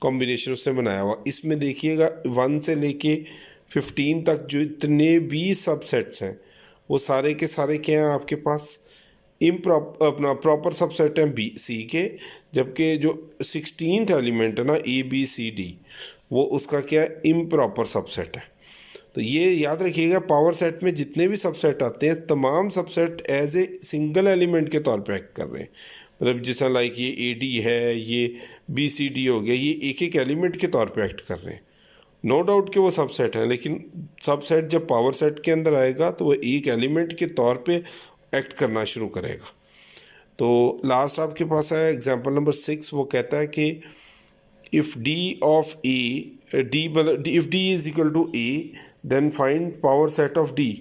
कॉम्बिनेशन उसने बनाया हुआ। इसमें देखिएगा 1 से लेके 15 तक जो इतने भी सबसेट्स हैं वो सारे के सारे क्या हैं आपके पास, अपना प्रॉपर सबसेट है बी सी के, जबकि जो 16th एलिमेंट है ना ए बी सी डी वो उसका क्या है, इम्प्रॉपर सबसेट है। तो ये याद रखिएगा, पावर सेट में जितने भी सबसेट आते हैं तमाम subset as a single element के तौर पे एक्ट कर रहे हैं। मतलब जैसा लाइक ये ए डी है, ये बी सी डी हो गया, ये एक एक एलिमेंट के तौर पे एक्ट कर रहे हैं। नो डाउट कि वो सबसेट है, लेकिन सबसेट जब पावर सेट के अंदर आएगा तो वो एक एलिमेंट के तौर पे एक्ट करना शुरू करेगा। तो लास्ट आपके पास है एग्जांपल नंबर 6, वो कहता है कि if D of A D if D is equal to A then find power set of D.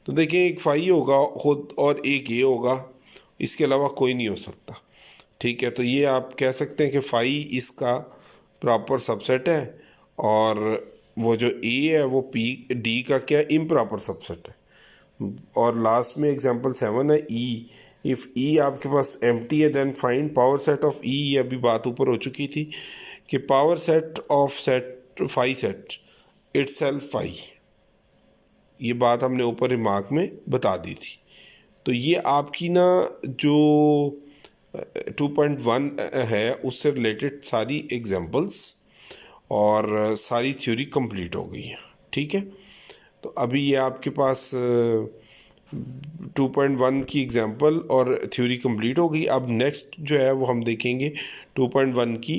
तो देखिए एक 5 होगा खुद और एक ए होगा, इसके अलावा कोई नहीं हो सकता। ठीक है, तो ये आप कह सकते हैं कि 5 इसका प्रॉपर सबसेट है, और वो जो ए है वो पी डी का क्या इम्प्रॉपर सबसेट है। और लास्ट में एग्जांपल 7 है ई, इफ़ ई आपके पास एम्प्टी है then find power set of E. ये अभी बात ऊपर हो चुकी थी कि power set of set 5 set itself 5, ये बात हमने ऊपर रिमार्क में बता दी थी। तो ये आपकी ना जो 2.1 है उससे रिलेटेड सारी एग्जांपल्स और सारी थ्योरी कंप्लीट हो गई है। ठीक है, तो अभी ये आपके पास 2.1 की एग्जांपल और थ्योरी कंप्लीट हो गई। अब नेक्स्ट जो है वो हम देखेंगे 2.1 की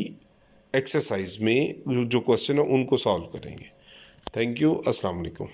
एक्सरसाइज में जो क्वेश्चन है उनको सॉल्व करेंगे। थैंक यू, अस्सलाम वालेकुम।